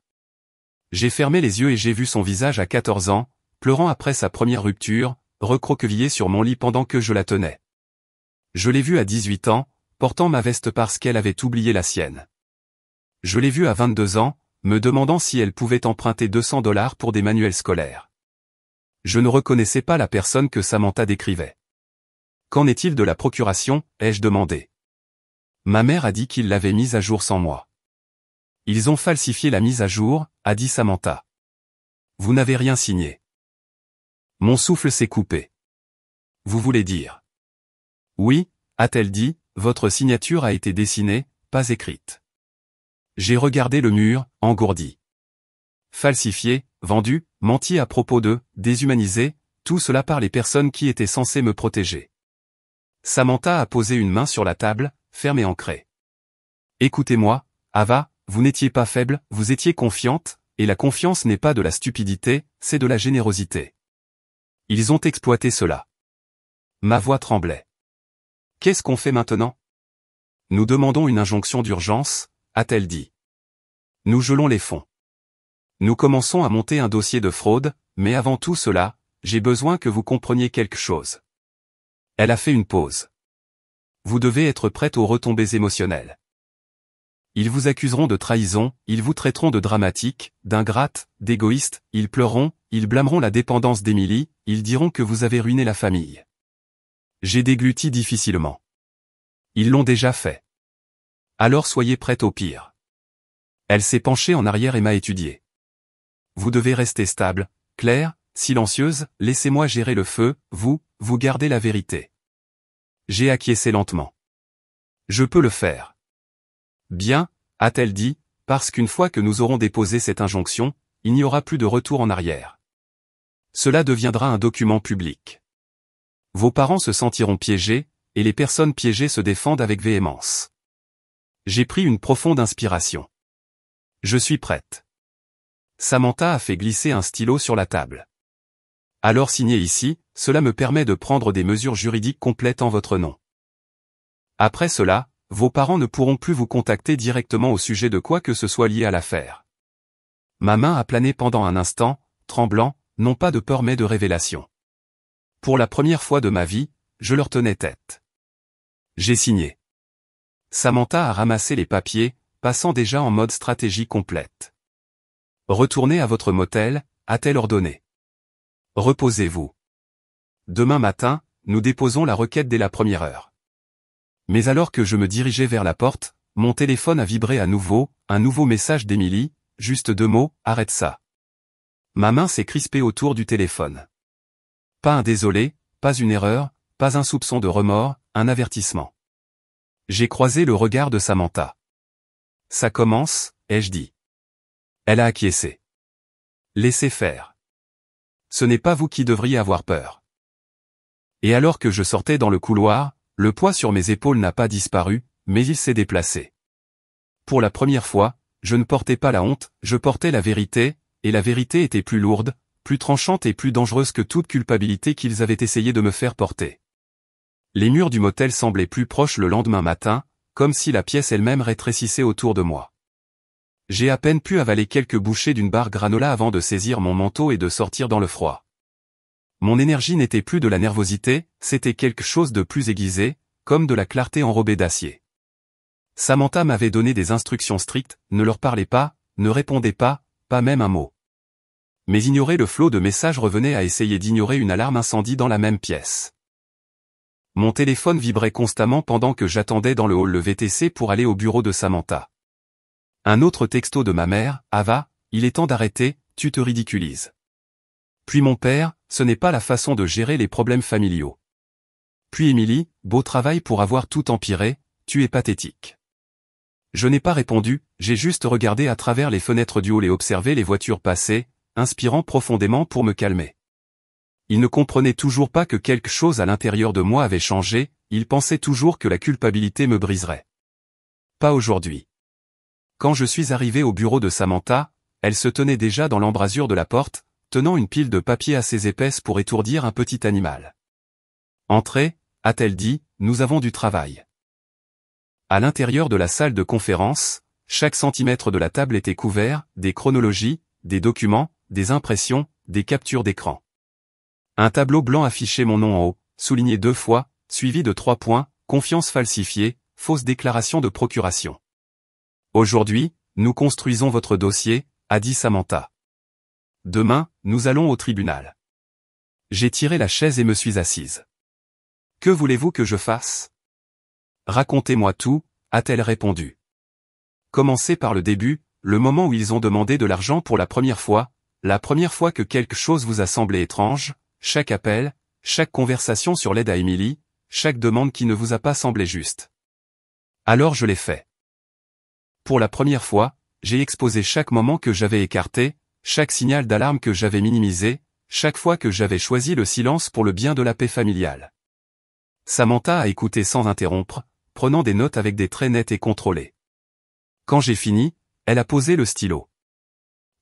J'ai fermé les yeux et j'ai vu son visage à 14 ans, pleurant après sa première rupture, recroquevillée sur mon lit pendant que je la tenais. Je l'ai vue à 18 ans, portant ma veste parce qu'elle avait oublié la sienne. Je l'ai vue à 22 ans, me demandant si elle pouvait emprunter $200 pour des manuels scolaires. Je ne reconnaissais pas la personne que Samantha décrivait. Qu'en est-il de la procuration, ai-je demandé. Ma mère a dit qu'ils l'avaient mise à jour sans moi. Ils ont falsifié la mise à jour, a dit Samantha. Vous n'avez rien signé. Mon souffle s'est coupé. Vous voulez dire? Oui, a-t-elle dit, votre signature a été dessinée, pas écrite. J'ai regardé le mur, engourdi. Falsifié, vendu, menti à propos de, déshumanisé, tout cela par les personnes qui étaient censées me protéger. Samantha a posé une main sur la table, ferme et ancrée. Écoutez-moi, Ava, vous n'étiez pas faible, vous étiez confiante, et la confiance n'est pas de la stupidité, c'est de la générosité. Ils ont exploité cela. Ma voix tremblait. Qu'est-ce qu'on fait maintenant? Nous demandons une injonction d'urgence, a-t-elle dit. Nous gelons les fonds. Nous commençons à monter un dossier de fraude, mais avant tout cela, j'ai besoin que vous compreniez quelque chose. Elle a fait une pause. Vous devez être prête aux retombées émotionnelles. Ils vous accuseront de trahison, ils vous traiteront de dramatique, d'ingrate, d'égoïste, ils pleureront, ils blâmeront la dépendance d'Émilie, ils diront que vous avez ruiné la famille. J'ai dégluti difficilement. Ils l'ont déjà fait. Alors soyez prête au pire. Elle s'est penchée en arrière et m'a étudié. Vous devez rester stable, claire, silencieuse, laissez-moi gérer le feu, vous gardez la vérité. J'ai acquiescé lentement. Je peux le faire. Bien, a-t-elle dit, parce qu'une fois que nous aurons déposé cette injonction, il n'y aura plus de retour en arrière. Cela deviendra un document public. Vos parents se sentiront piégés, et les personnes piégées se défendent avec véhémence. J'ai pris une profonde inspiration. Je suis prête. Samantha a fait glisser un stylo sur la table. Alors signez ici, cela me permet de prendre des mesures juridiques complètes en votre nom. Après cela, vos parents ne pourront plus vous contacter directement au sujet de quoi que ce soit lié à l'affaire. Ma main a plané pendant un instant, tremblant, non pas de peur mais de révélation. Pour la première fois de ma vie, je leur tenais tête. J'ai signé. Samantha a ramassé les papiers, passant déjà en mode stratégie complète. Retournez à votre motel, a-t-elle ordonné. Reposez-vous. Demain matin, nous déposons la requête dès la première heure. Mais alors que je me dirigeais vers la porte, mon téléphone a vibré à nouveau, un nouveau message d'Émilie, juste 2 mots, arrête ça. Ma main s'est crispée autour du téléphone. Pas un désolé, pas une erreur, pas un soupçon de remords, un avertissement. J'ai croisé le regard de Samantha. Ça commence, ai-je dit. Elle a acquiescé. Laissez faire. Ce n'est pas vous qui devriez avoir peur. Et alors que je sortais dans le couloir, le poids sur mes épaules n'a pas disparu, mais il s'est déplacé. Pour la première fois, je ne portais pas la honte, je portais la vérité, et la vérité était plus lourde, plus tranchante et plus dangereuse que toute culpabilité qu'ils avaient essayé de me faire porter. Les murs du motel semblaient plus proches le lendemain matin, comme si la pièce elle-même rétrécissait autour de moi. J'ai à peine pu avaler quelques bouchées d'une barre granola avant de saisir mon manteau et de sortir dans le froid. Mon énergie n'était plus de la nervosité, c'était quelque chose de plus aiguisé, comme de la clarté enrobée d'acier. Samantha m'avait donné des instructions strictes, ne leur parlez pas, ne répondez pas, pas même un mot. Mais ignorer le flot de messages revenait à essayer d'ignorer une alarme incendie dans la même pièce. Mon téléphone vibrait constamment pendant que j'attendais dans le hall le VTC pour aller au bureau de Samantha. Un autre texto de ma mère, Ava, il est temps d'arrêter, tu te ridiculises. Puis mon père, ce n'est pas la façon de gérer les problèmes familiaux. Puis Émilie, beau travail pour avoir tout empiré, tu es pathétique. Je n'ai pas répondu, j'ai juste regardé à travers les fenêtres du hall et observé les voitures passer, inspirant profondément pour me calmer. Il ne comprenait toujours pas que quelque chose à l'intérieur de moi avait changé, il pensait toujours que la culpabilité me briserait. Pas aujourd'hui. Quand je suis arrivé au bureau de Samantha, elle se tenait déjà dans l'embrasure de la porte, tenant une pile de papier assez épaisse pour étourdir un petit animal. Entrez, a-t-elle dit, nous avons du travail. À l'intérieur de la salle de conférence, chaque centimètre de la table était couvert, des chronologies, des documents, des impressions, des captures d'écran. Un tableau blanc affichait mon nom en haut, souligné 2 fois, suivi de 3 points, confiance falsifiée, fausse déclaration de procuration. Aujourd'hui, nous construisons votre dossier, a dit Samantha. Demain, nous allons au tribunal. J'ai tiré la chaise et me suis assise. Que voulez-vous que je fasse? Racontez-moi tout, a-t-elle répondu. Commencez par le début, le moment où ils ont demandé de l'argent pour la première fois que quelque chose vous a semblé étrange, chaque appel, chaque conversation sur l'aide à Émilie, chaque demande qui ne vous a pas semblé juste. Alors je l'ai fait. Pour la première fois, j'ai exposé chaque moment que j'avais écarté, chaque signal d'alarme que j'avais minimisé, chaque fois que j'avais choisi le silence pour le bien de la paix familiale. Samantha a écouté sans interrompre, prenant des notes avec des traits nets et contrôlés. Quand j'ai fini, elle a posé le stylo.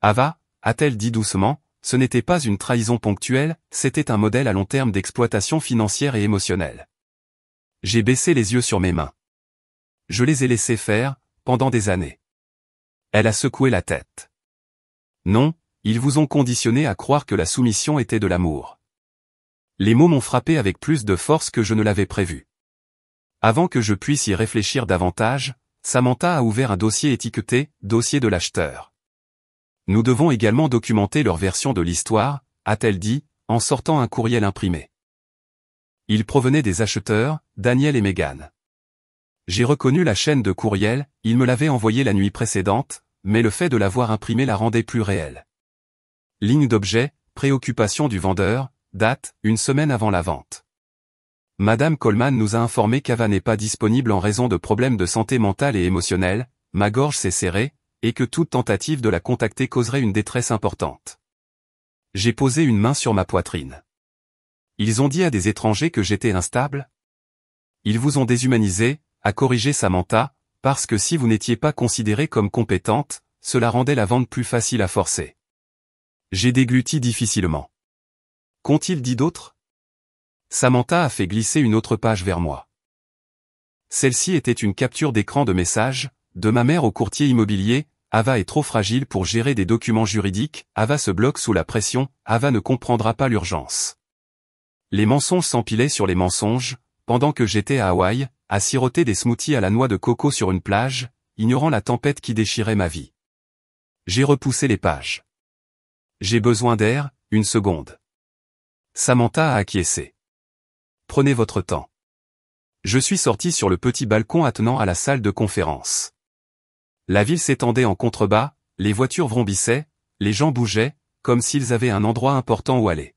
Ava, a-t-elle dit doucement, ce n'était pas une trahison ponctuelle, c'était un modèle à long terme d'exploitation financière et émotionnelle. J'ai baissé les yeux sur mes mains. Je les ai laissés faire, pendant des années. Elle a secoué la tête. Non, ils vous ont conditionné à croire que la soumission était de l'amour. Les mots m'ont frappé avec plus de force que je ne l'avais prévu. Avant que je puisse y réfléchir davantage, Samantha a ouvert un dossier étiqueté « Dossier de l'acheteur ». Nous devons également documenter leur version de l'histoire, a-t-elle dit, en sortant un courriel imprimé. Ils provenaient des acheteurs, Daniel et Megan. J'ai reconnu la chaîne de courriel, ils me l'avaient envoyée la nuit précédente, mais le fait de l'avoir imprimée la rendait plus réelle. Ligne d'objet, préoccupation du vendeur, date, 1 semaine avant la vente. Madame Coleman nous a informé qu'Ava n'est pas disponible en raison de problèmes de santé mentale et émotionnelle, ma gorge s'est serrée, et que toute tentative de la contacter causerait une détresse importante. J'ai posé une main sur ma poitrine. Ils ont dit à des étrangers que j'étais instable? Ils vous ont déshumanisé, a corrigé Samantha, parce que si vous n'étiez pas considérée comme compétente, cela rendait la vente plus facile à forcer. J'ai dégluti difficilement. Qu'ont-ils dit d'autre? Samantha a fait glisser une autre page vers moi. Celle-ci était une capture d'écran de message, de ma mère au courtier immobilier. Ava est trop fragile pour gérer des documents juridiques, Ava se bloque sous la pression, Ava ne comprendra pas l'urgence. Les mensonges s'empilaient sur les mensonges, pendant que j'étais à Hawaï, à siroter des smoothies à la noix de coco sur une plage, ignorant la tempête qui déchirait ma vie. J'ai repoussé les pages. J'ai besoin d'air, 1 seconde. Samantha a acquiescé. Prenez votre temps. Je suis sorti sur le petit balcon attenant à la salle de conférence. La ville s'étendait en contrebas, les voitures vrombissaient, les gens bougeaient, comme s'ils avaient un endroit important où aller.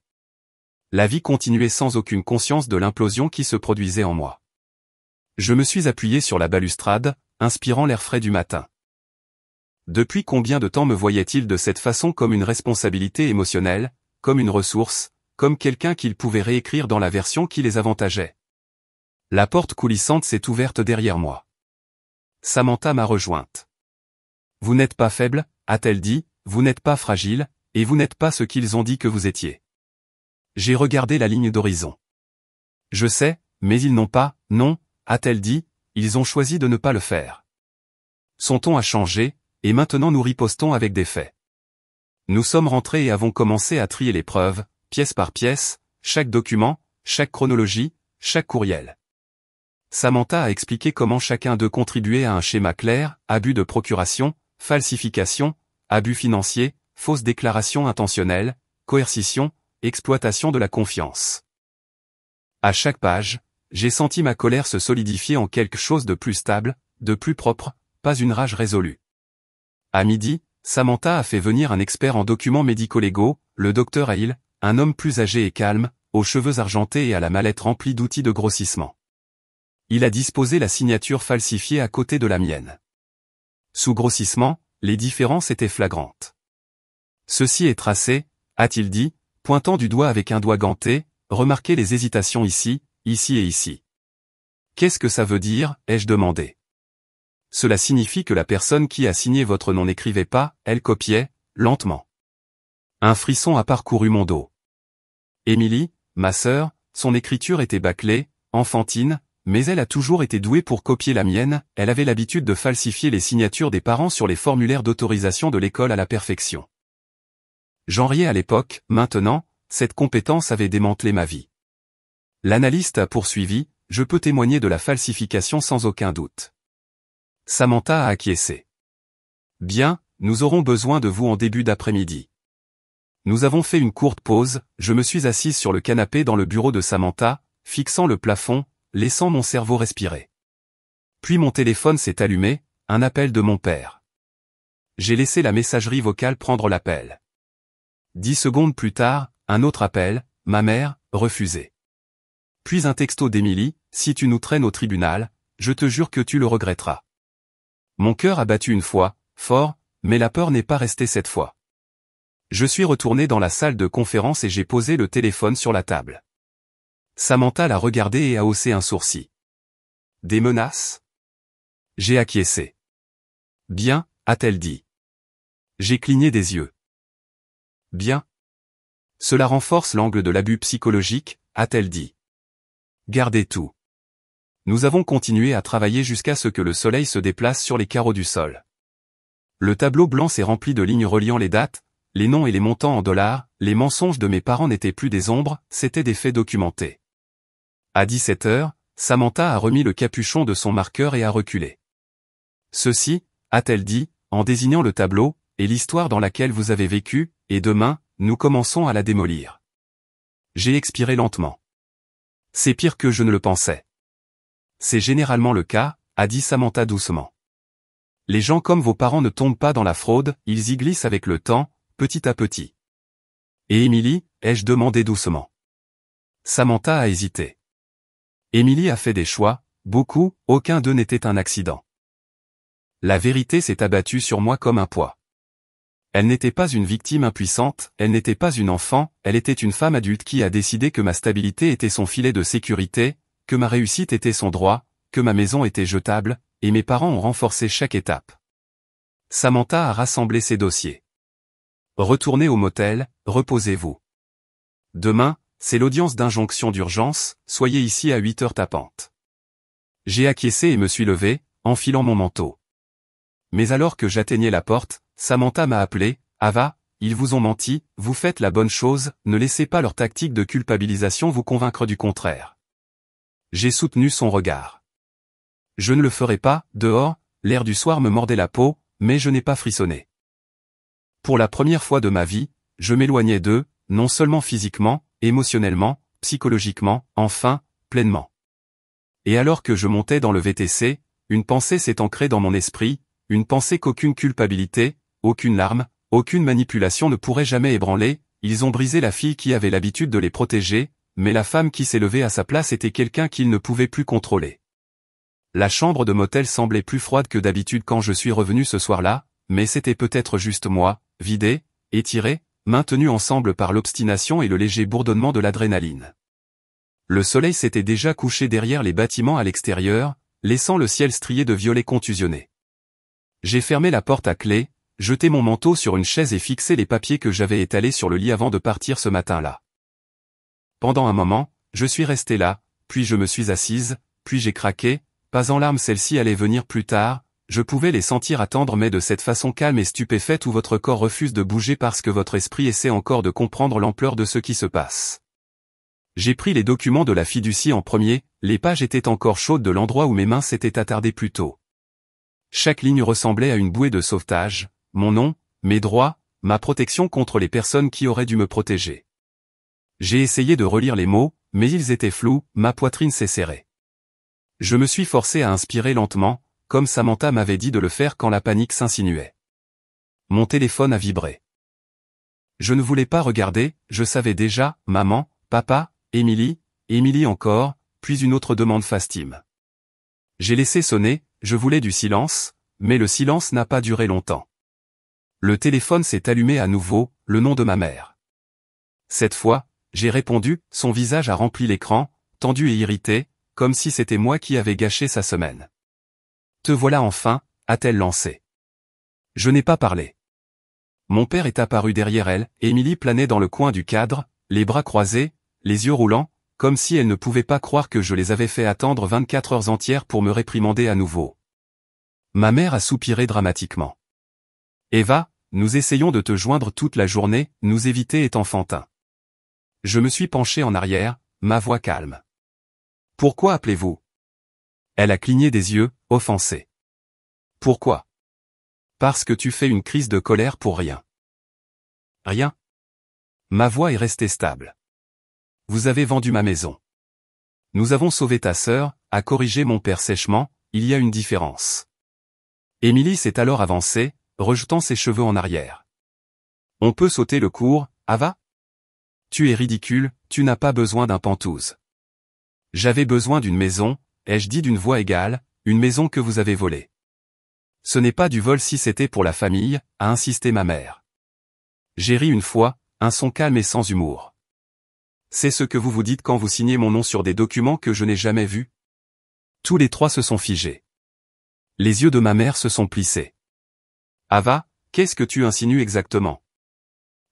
La vie continuait sans aucune conscience de l'implosion qui se produisait en moi. Je me suis appuyé sur la balustrade, inspirant l'air frais du matin. Depuis combien de temps me voyait-il de cette façon, comme une responsabilité émotionnelle, comme une ressource, comme quelqu'un qu'ils pouvaient réécrire dans la version qui les avantageait? La porte coulissante s'est ouverte derrière moi. Samantha m'a rejointe. Vous n'êtes pas faible, a-t-elle dit, vous n'êtes pas fragile, et vous n'êtes pas ce qu'ils ont dit que vous étiez. J'ai regardé la ligne d'horizon. Je sais, mais ils n'ont pas, non, a-t-elle dit, ils ont choisi de ne pas le faire. Son ton a changé, et maintenant nous ripostons avec des faits. Nous sommes rentrés et avons commencé à trier les preuves, pièce par pièce, chaque document, chaque chronologie, chaque courriel. Samantha a expliqué comment chacun d'eux contribuait à un schéma clair, abus de procuration, falsification, abus financier, fausse déclaration intentionnelle, coercition, exploitation de la confiance. À chaque page, j'ai senti ma colère se solidifier en quelque chose de plus stable, de plus propre, pas une rage résolue. À midi, Samantha a fait venir un expert en documents médico-légaux, le docteur Hale, un homme plus âgé et calme, aux cheveux argentés et à la mallette remplie d'outils de grossissement. Il a disposé la signature falsifiée à côté de la mienne. Sous grossissement, les différences étaient flagrantes. Ceci est tracé, a-t-il dit, pointant du doigt avec un doigt ganté, remarquez les hésitations ici, ici et ici. Qu'est-ce que ça veut dire, ai-je demandé. Cela signifie que la personne qui a signé votre nom n'écrivait pas, elle copiait, lentement. Un frisson a parcouru mon dos. Émilie, ma sœur, son écriture était bâclée, enfantine, mais elle a toujours été douée pour copier la mienne, elle avait l'habitude de falsifier les signatures des parents sur les formulaires d'autorisation de l'école à la perfection. J'en riais à l'époque, maintenant, cette compétence avait démantelé ma vie. L'analyste a poursuivi, je peux témoigner de la falsification sans aucun doute. Samantha a acquiescé. Bien, nous aurons besoin de vous en début d'après-midi. Nous avons fait une courte pause, je me suis assise sur le canapé dans le bureau de Samantha, fixant le plafond, laissant mon cerveau respirer. Puis mon téléphone s'est allumé, un appel de mon père. J'ai laissé la messagerie vocale prendre l'appel. 10 secondes plus tard, un autre appel, ma mère, refusé. Puis un texto d'Émilie, si tu nous traînes au tribunal, je te jure que tu le regretteras. Mon cœur a battu une fois, fort, mais la peur n'est pas restée cette fois. Je suis retourné dans la salle de conférence et j'ai posé le téléphone sur la table. Samantha l'a regardé et a haussé un sourcil. Des menaces? J'ai acquiescé. Bien, a-t-elle dit. J'ai cligné des yeux. Bien. Cela renforce l'angle de l'abus psychologique, a-t-elle dit. Gardez tout. Nous avons continué à travailler jusqu'à ce que le soleil se déplace sur les carreaux du sol. Le tableau blanc s'est rempli de lignes reliant les dates, les noms et les montants en dollars, les mensonges de mes parents n'étaient plus des ombres, c'étaient des faits documentés. À 17 heures, Samantha a remis le capuchon de son marqueur et a reculé. Ceci, a-t-elle dit, en désignant le tableau, est l'histoire dans laquelle vous avez vécu, et demain, nous commençons à la démolir. J'ai expiré lentement. C'est pire que je ne le pensais. C'est généralement le cas, a dit Samantha doucement. Les gens comme vos parents ne tombent pas dans la fraude, ils y glissent avec le temps, petit à petit. Et Émilie, ai-je demandé doucement. Samantha a hésité. Émilie a fait des choix, beaucoup, aucun d'eux n'était un accident. La vérité s'est abattue sur moi comme un poids. Elle n'était pas une victime impuissante, elle n'était pas une enfant, elle était une femme adulte qui a décidé que ma stabilité était son filet de sécurité, que ma réussite était son droit, que ma maison était jetable, et mes parents ont renforcé chaque étape. Samantha a rassemblé ses dossiers. Retournez au motel, reposez-vous. Demain, c'est l'audience d'injonction d'urgence, soyez ici à 8 heures tapantes. J'ai acquiescé et me suis levé, enfilant mon manteau. Mais alors que j'atteignais la porte, Samantha m'a appelé, Ava, ils vous ont menti, vous faites la bonne chose, ne laissez pas leur tactique de culpabilisation vous convaincre du contraire. J'ai soutenu son regard. Je ne le ferai pas, dehors, l'air du soir me mordait la peau, mais je n'ai pas frissonné. Pour la première fois de ma vie, je m'éloignais d'eux, non seulement physiquement, émotionnellement, psychologiquement, enfin, pleinement. Et alors que je montais dans le VTC, une pensée s'est ancrée dans mon esprit, une pensée qu'aucune culpabilité, aucune larme, aucune manipulation ne pourrait jamais ébranler, ils ont brisé la fille qui avait l'habitude de les protéger, mais la femme qui s'est levée à sa place était quelqu'un qu'ils ne pouvaient plus contrôler. La chambre de motel semblait plus froide que d'habitude quand je suis revenu ce soir-là, mais c'était peut-être juste moi, vidé, étiré, maintenu ensemble par l'obstination et le léger bourdonnement de l'adrénaline. Le soleil s'était déjà couché derrière les bâtiments à l'extérieur, laissant le ciel strié de violet contusionné. J'ai fermé la porte à clé, jeté mon manteau sur une chaise et fixé les papiers que j'avais étalés sur le lit avant de partir ce matin-là. Pendant un moment, je suis resté là, puis je me suis assise, puis j'ai craqué, pas en larmes, celles-ci allaient venir plus tard, je pouvais les sentir attendre mais de cette façon calme et stupéfaite où votre corps refuse de bouger parce que votre esprit essaie encore de comprendre l'ampleur de ce qui se passe. J'ai pris les documents de la fiducie en premier, les pages étaient encore chaudes de l'endroit où mes mains s'étaient attardées plus tôt. Chaque ligne ressemblait à une bouée de sauvetage, mon nom, mes droits, ma protection contre les personnes qui auraient dû me protéger. J'ai essayé de relire les mots, mais ils étaient flous, ma poitrine s'est serrée. Je me suis forcé à inspirer lentement, comme Samantha m'avait dit de le faire quand la panique s'insinuait. Mon téléphone a vibré. Je ne voulais pas regarder, je savais déjà, maman, papa, Émilie encore, puis une autre demande fastime. J'ai laissé sonner, je voulais du silence, mais le silence n'a pas duré longtemps. Le téléphone s'est allumé à nouveau, le nom de ma mère. Cette fois, j'ai répondu, son visage a rempli l'écran, tendu et irrité, comme si c'était moi qui avais gâché sa semaine. Te voilà enfin, a-t-elle lancé. Je n'ai pas parlé. Mon père est apparu derrière elle, Émilie planait dans le coin du cadre, les bras croisés, les yeux roulants, comme si elle ne pouvait pas croire que je les avais fait attendre 24 heures entières pour me réprimander à nouveau. Ma mère a soupiré dramatiquement. Eva, nous essayons de te joindre toute la journée, nous éviter est enfantin. Je me suis penché en arrière, ma voix calme. Pourquoi appelez-vous? Elle a cligné des yeux, offensée. Pourquoi? Parce que tu fais une crise de colère pour rien. Rien? Ma voix est restée stable. Vous avez vendu ma maison. Nous avons sauvé ta sœur, a corrigé mon père sèchement, il y a une différence. Émilie s'est alors avancée, rejetant ses cheveux en arrière. On peut sauter le cours, Ava? Tu es ridicule, tu n'as pas besoin d'un pantouse. J'avais besoin d'une maison, ai-je dit d'une voix égale, une maison que vous avez volée. Ce n'est pas du vol si c'était pour la famille, a insisté ma mère. J'ai ri une fois, un son calme et sans humour. C'est ce que vous vous dites quand vous signez mon nom sur des documents que je n'ai jamais vus? Tous les trois se sont figés. Les yeux de ma mère se sont plissés. Ava, qu'est-ce que tu insinues exactement?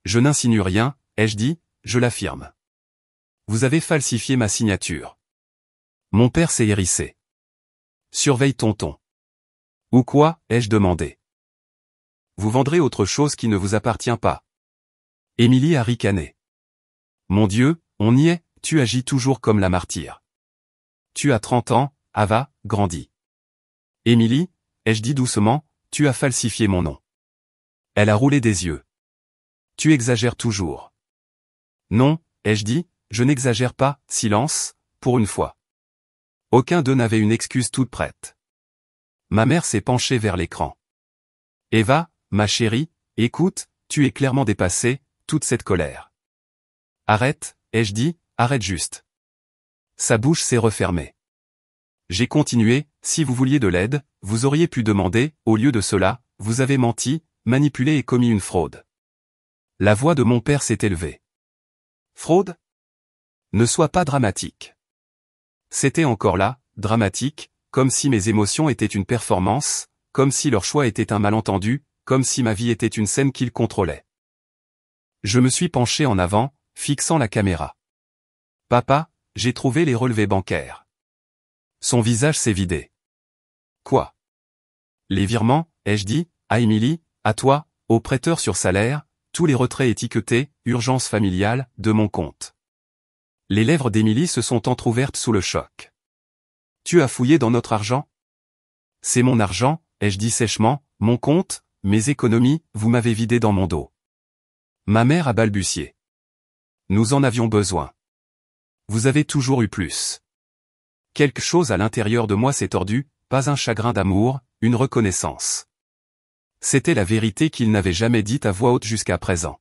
Je n'insinue rien, ai-je dit, je l'affirme. Vous avez falsifié ma signature. Mon père s'est hérissé. Surveille ton ton. Ou quoi, ai-je demandé. Vous vendrez autre chose qui ne vous appartient pas. Émilie a ricané. Mon Dieu, on y est, tu agis toujours comme la martyre. Tu as 30 ans, Ava, grandis. Émilie, ai-je dit doucement, tu as falsifié mon nom. Elle a roulé des yeux. Tu exagères toujours. Non, ai-je dit, je n'exagère pas, silence, pour une fois. Aucun d'eux n'avait une excuse toute prête. Ma mère s'est penchée vers l'écran. Eva, ma chérie, écoute, tu es clairement dépassée, toute cette colère. Arrête, ai-je dit, arrête juste. Sa bouche s'est refermée. J'ai continué, si vous vouliez de l'aide, vous auriez pu demander, au lieu de cela, vous avez menti, manipulé et commis une fraude. La voix de mon père s'est élevée. Fraude? Ne sois pas dramatique. C'était encore là, dramatique, comme si mes émotions étaient une performance, comme si leur choix était un malentendu, comme si ma vie était une scène qu'ils contrôlaient. Je me suis penché en avant, fixant la caméra. Papa, j'ai trouvé les relevés bancaires. Son visage s'est vidé. Quoi? Les virements, ai-je dit, à Émilie, à toi, au prêteur sur salaire, tous les retraits étiquetés, urgence familiale, de mon compte. Les lèvres d'Émilie se sont entr'ouvertes sous le choc. Tu as fouillé dans notre argent? C'est mon argent, ai-je dit sèchement, mon compte, mes économies, vous m'avez vidé dans mon dos. Ma mère a balbutié. Nous en avions besoin. Vous avez toujours eu plus. Quelque chose à l'intérieur de moi s'est tordu, pas un chagrin d'amour, une reconnaissance. C'était la vérité qu'il n'avait jamais dite à voix haute jusqu'à présent.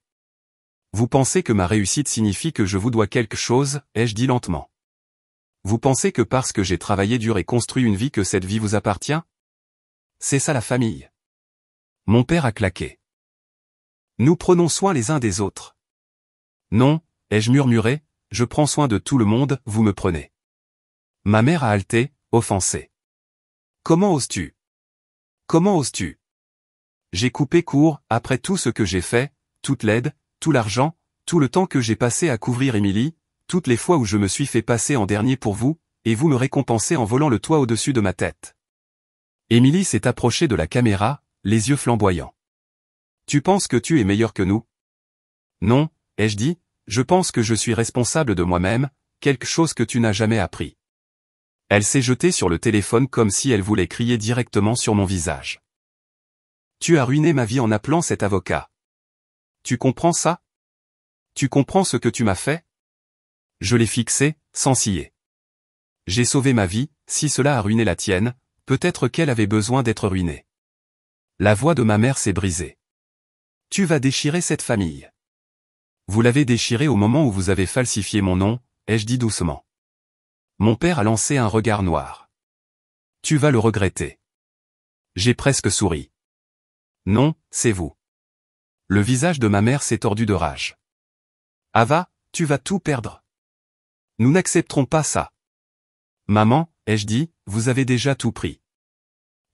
Vous pensez que ma réussite signifie que je vous dois quelque chose, ai-je dit lentement. Vous pensez que parce que j'ai travaillé dur et construit une vie que cette vie vous appartient? C'est ça la famille. Mon père a claqué. Nous prenons soin les uns des autres. Non, ai-je murmuré, je prends soin de tout le monde, vous me prenez. Ma mère a haleté, offensée. Comment oses-tu? Comment oses-tu? J'ai coupé court, après tout ce que j'ai fait, toute l'aide, tout l'argent, tout le temps que j'ai passé à couvrir Émilie, toutes les fois où je me suis fait passer en dernier pour vous, et vous me récompensez en volant le toit au-dessus de ma tête. Émilie s'est approchée de la caméra, les yeux flamboyants. Tu penses que tu es meilleur que nous? Non, ai-je dit, je pense que je suis responsable de moi-même, quelque chose que tu n'as jamais appris. Elle s'est jetée sur le téléphone comme si elle voulait crier directement sur mon visage. Tu as ruiné ma vie en appelant cet avocat. Tu comprends ça? Tu comprends ce que tu m'as fait? Je l'ai fixé, sans scier. J'ai sauvé ma vie, si cela a ruiné la tienne, peut-être qu'elle avait besoin d'être ruinée. La voix de ma mère s'est brisée. Tu vas déchirer cette famille. Vous l'avez déchirée au moment où vous avez falsifié mon nom, ai-je dit doucement. Mon père a lancé un regard noir. Tu vas le regretter. J'ai presque souri. Non, c'est vous. Le visage de ma mère s'est tordu de rage. Ava, tu vas tout perdre. Nous n'accepterons pas ça. Maman, ai-je dit, vous avez déjà tout pris.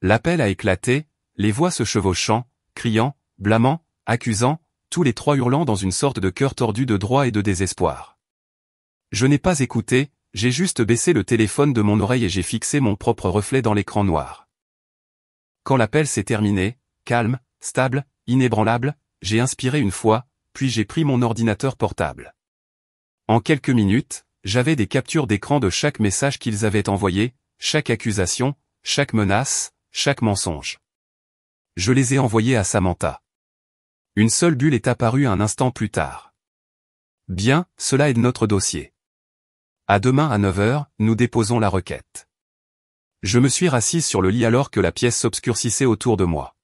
L'appel a éclaté, les voix se chevauchant, criant, blâmant, accusant, tous les trois hurlant dans une sorte de cœur tordu de droit et de désespoir. Je n'ai pas écouté, j'ai juste baissé le téléphone de mon oreille et j'ai fixé mon propre reflet dans l'écran noir. Quand l'appel s'est terminé, calme, stable, inébranlable, j'ai inspiré une fois, puis j'ai pris mon ordinateur portable. En quelques minutes, j'avais des captures d'écran de chaque message qu'ils avaient envoyé, chaque accusation, chaque menace, chaque mensonge. Je les ai envoyés à Samantha. Une seule bulle est apparue un instant plus tard. Bien, cela est notre dossier. À demain à 9 h, nous déposons la requête. Je me suis rassise sur le lit alors que la pièce s'obscurcissait autour de moi.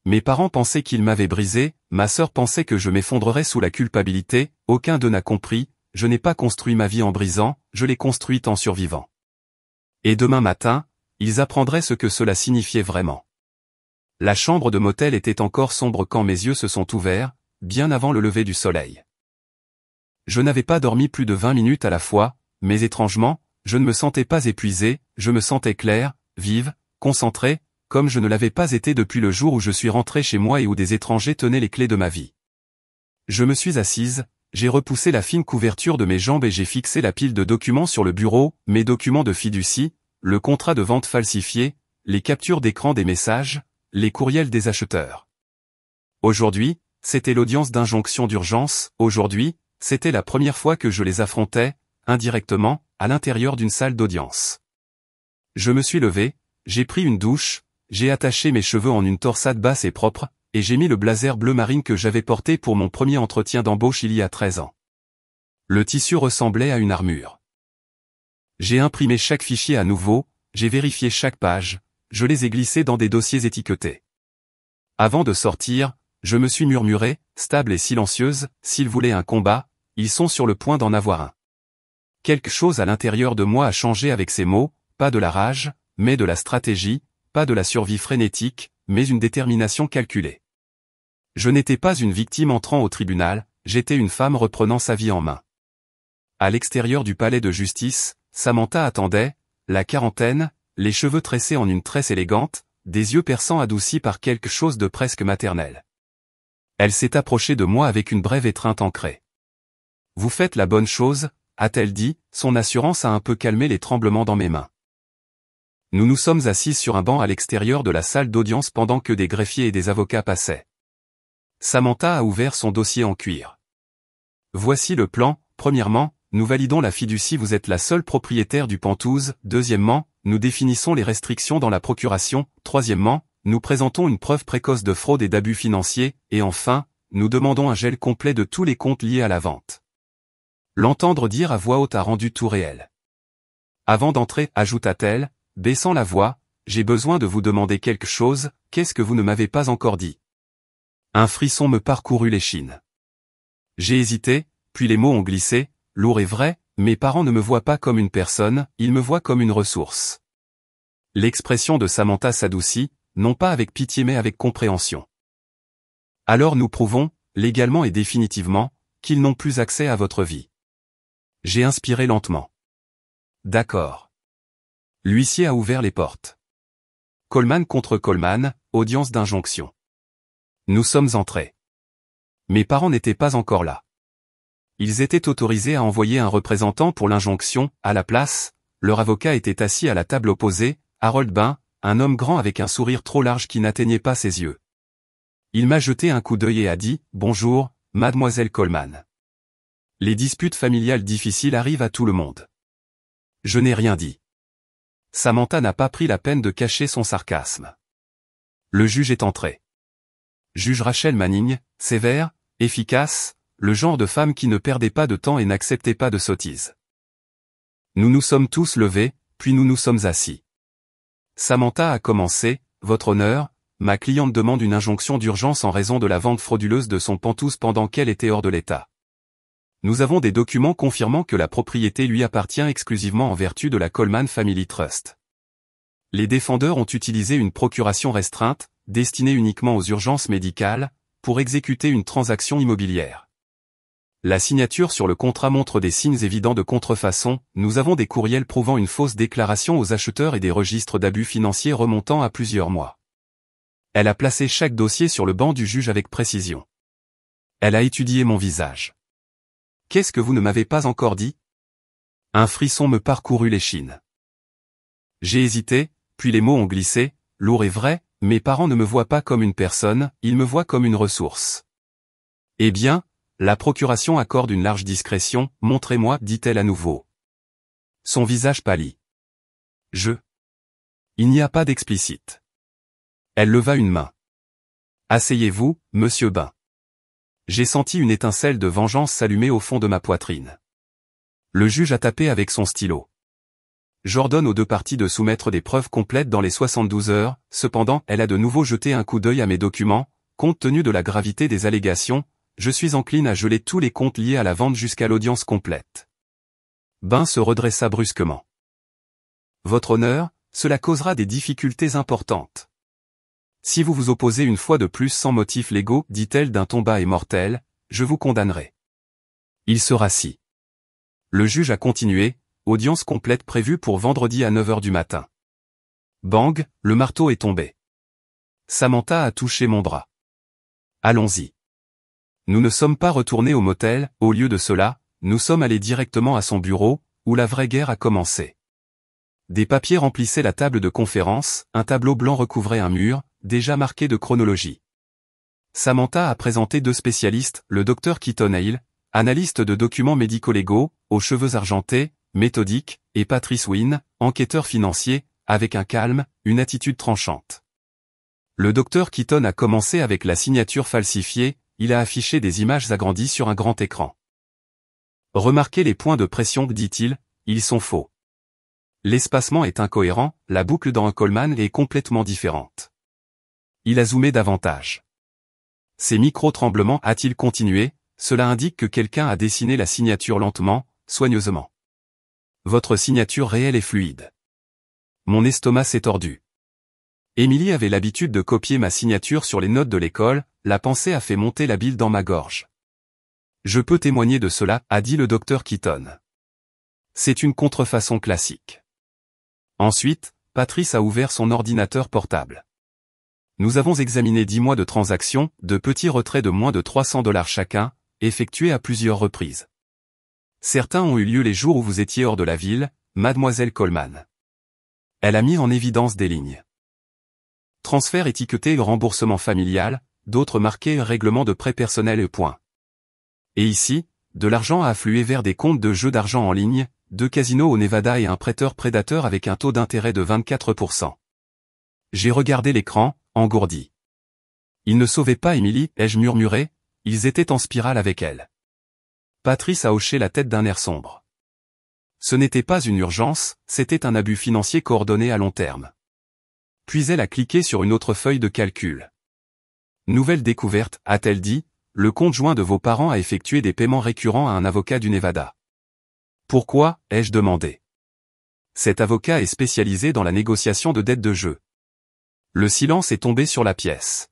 Mes parents pensaient qu'ils m'avaient brisé, ma sœur pensait que je m'effondrerais sous la culpabilité, aucun d'eux n'a compris, je n'ai pas construit ma vie en brisant, je l'ai construite en survivant. Et demain matin, ils apprendraient ce que cela signifiait vraiment. La chambre de motel était encore sombre quand mes yeux se sont ouverts, bien avant le lever du soleil. Je n'avais pas dormi plus de 20 minutes à la fois, mais étrangement, je ne me sentais pas épuisé, je me sentais claire, vive, concentrée, comme je ne l'avais pas été depuis le jour où je suis rentré chez moi et où des étrangers tenaient les clés de ma vie. Je me suis assise, j'ai repoussé la fine couverture de mes jambes et j'ai fixé la pile de documents sur le bureau, mes documents de fiducie, le contrat de vente falsifié, les captures d'écran des messages, les courriels des acheteurs. Aujourd'hui, c'était l'audience d'injonction d'urgence, aujourd'hui, c'était la première fois que je les affrontais, indirectement, à l'intérieur d'une salle d'audience. Je me suis levé, j'ai pris une douche, j'ai attaché mes cheveux en une torsade basse et propre, et j'ai mis le blazer bleu marine que j'avais porté pour mon premier entretien d'embauche il y a 13 ans. Le tissu ressemblait à une armure. J'ai imprimé chaque fichier à nouveau, j'ai vérifié chaque page, je les ai glissés dans des dossiers étiquetés. Avant de sortir, je me suis murmuré, stable et silencieuse, s'ils voulaient un combat, ils sont sur le point d'en avoir un. Quelque chose à l'intérieur de moi a changé avec ces mots, pas de la rage, mais de la stratégie, pas de la survie frénétique, mais une détermination calculée. Je n'étais pas une victime entrant au tribunal, j'étais une femme reprenant sa vie en main. À l'extérieur du palais de justice, Samantha attendait, la quarantaine, les cheveux tressés en une tresse élégante, des yeux perçants adoucis par quelque chose de presque maternel. Elle s'est approchée de moi avec une brève étreinte ancrée. « Vous faites la bonne chose », a-t-elle dit, son assurance a un peu calmé les tremblements dans mes mains. Nous nous sommes assises sur un banc à l'extérieur de la salle d'audience pendant que des greffiers et des avocats passaient. Samantha a ouvert son dossier en cuir. « Voici le plan, premièrement, nous validons la fiducie, vous êtes la seule propriétaire du Penthouse, deuxièmement, nous définissons les restrictions dans la procuration, troisièmement, nous présentons une preuve précoce de fraude et d'abus financiers, et enfin, nous demandons un gel complet de tous les comptes liés à la vente. » L'entendre dire à voix haute a rendu tout réel. Avant d'entrer, ajouta-t-elle, baissant la voix, j'ai besoin de vous demander quelque chose, qu'est-ce que vous ne m'avez pas encore dit? Un frisson me parcourut l'échine. J'ai hésité, puis les mots ont glissé, lourd et vrai, mes parents ne me voient pas comme une personne, ils me voient comme une ressource. L'expression de Samantha s'adoucit, non pas avec pitié mais avec compréhension. Alors nous prouvons, légalement et définitivement, qu'ils n'ont plus accès à votre vie. J'ai inspiré lentement. D'accord. L'huissier a ouvert les portes. Coleman contre Coleman, audience d'injonction. Nous sommes entrés. Mes parents n'étaient pas encore là. Ils étaient autorisés à envoyer un représentant pour l'injonction, à la place, leur avocat était assis à la table opposée, Harold Bain, un homme grand avec un sourire trop large qui n'atteignait pas ses yeux. Il m'a jeté un coup d'œil et a dit, « Bonjour, mademoiselle Coleman. » Les disputes familiales difficiles arrivent à tout le monde. Je n'ai rien dit. Samantha n'a pas pris la peine de cacher son sarcasme. Le juge est entré. Juge Rachel Manning, sévère, efficace, le genre de femme qui ne perdait pas de temps et n'acceptait pas de sottises. Nous nous sommes tous levés, puis nous nous sommes assis. Samantha a commencé, « Votre honneur, ma cliente demande une injonction d'urgence en raison de la vente frauduleuse de son Penthouse pendant qu'elle était hors de l'état. Nous avons des documents confirmant que la propriété lui appartient exclusivement en vertu de la Coleman Family Trust. Les défendeurs ont utilisé une procuration restreinte, destinée uniquement aux urgences médicales, pour exécuter une transaction immobilière. La signature sur le contrat montre des signes évidents de contrefaçon, nous avons des courriels prouvant une fausse déclaration aux acheteurs et des registres d'abus financiers remontant à plusieurs mois. Elle a placé chaque dossier sur le banc du juge avec précision. Elle a étudié mon visage. « Qu'est-ce que vous ne m'avez pas encore dit ?» Un frisson me parcourut l'échine. J'ai hésité, puis les mots ont glissé, lourd et vrai, mes parents ne me voient pas comme une personne, ils me voient comme une ressource. Eh bien, la procuration accorde une large discrétion, montrez-moi, dit-elle à nouveau. Son visage pâlit. Il n'y a pas d'explicite. Elle leva une main. Asseyez-vous, monsieur Bain. J'ai senti une étincelle de vengeance s'allumer au fond de ma poitrine. Le juge a tapé avec son stylo. J'ordonne aux deux parties de soumettre des preuves complètes dans les 72 heures, cependant, elle a de nouveau jeté un coup d'œil à mes documents, compte tenu de la gravité des allégations, je suis encline à geler tous les comptes liés à la vente jusqu'à l'audience complète. Bain se redressa brusquement. Votre honneur, cela causera des difficultés importantes. Si vous vous opposez une fois de plus sans motifs légaux, dit-elle d'un ton bas et mortel, je vous condamnerai. Il se rassit. Le juge a continué, audience complète prévue pour vendredi à 9 h du matin. Bang, le marteau est tombé. Samantha a touché mon bras. Allons-y. Nous ne sommes pas retournés au motel, au lieu de cela, nous sommes allés directement à son bureau, où la vraie guerre a commencé. Des papiers remplissaient la table de conférence, un tableau blanc recouvrait un mur, déjà marqué de chronologie. Samantha a présenté deux spécialistes, le Dr Keaton Hale, analyste de documents médico-légaux, aux cheveux argentés, méthodique, et Patrice Wynne, enquêteur financier, avec un calme, une attitude tranchante. Le Dr Keaton a commencé avec la signature falsifiée, il a affiché des images agrandies sur un grand écran. Remarquez les points de pression, dit-il, ils sont faux. L'espacement est incohérent, la boucle dans un Coleman est complètement différente. Il a zoomé davantage. Ces micro-tremblements, a-t-il continué, cela indique que quelqu'un a dessiné la signature lentement, soigneusement. Votre signature réelle est fluide. Mon estomac s'est tordu. Émilie avait l'habitude de copier ma signature sur les notes de l'école, la pensée a fait monter la bile dans ma gorge. Je peux témoigner de cela, a dit le docteur Keaton. C'est une contrefaçon classique. Ensuite, Patrice a ouvert son ordinateur portable. Nous avons examiné 10 mois de transactions, de petits retraits de moins de $300 chacun, effectués à plusieurs reprises. Certains ont eu lieu les jours où vous étiez hors de la ville, mademoiselle Coleman. Elle a mis en évidence des lignes. Transfert étiqueté remboursement familial, d'autres marqués règlement de prêt personnel et point. Et ici, de l'argent a afflué vers des comptes de jeux d'argent en ligne, 2 casinos au Nevada et un prêteur prédateur avec un taux d'intérêt de 24%. J'ai regardé l'écran, engourdi. Ils ne sauvaient pas Émilie, ai-je murmuré, ils étaient en spirale avec elle. Patrice a hoché la tête d'un air sombre. Ce n'était pas une urgence, c'était un abus financier coordonné à long terme. Puis elle a cliqué sur une autre feuille de calcul. Nouvelle découverte, a-t-elle dit, le compte joint de vos parents a effectué des paiements récurrents à un avocat du Nevada. Pourquoi, ai-je demandé. Cet avocat est spécialisé dans la négociation de dettes de jeu. Le silence est tombé sur la pièce.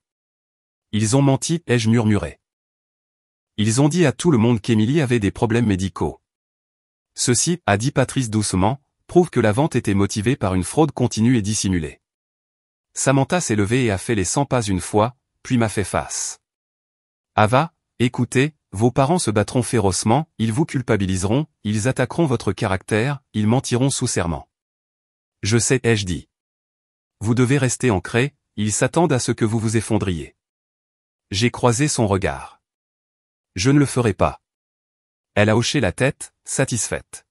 Ils ont menti, ai-je murmuré. Ils ont dit à tout le monde qu'Émilie avait des problèmes médicaux. Ceci, a dit Patrice doucement, prouve que la vente était motivée par une fraude continue et dissimulée. Samantha s'est levée et a fait les 100 pas une fois, puis m'a fait face. Ava, écoutez, vos parents se battront férocement, ils vous culpabiliseront, ils attaqueront votre caractère, ils mentiront sous serment. Je sais, ai-je dit. Vous devez rester ancré, ils s'attendent à ce que vous vous effondriez. J'ai croisé son regard. Je ne le ferai pas. Elle a hoché la tête, satisfaite.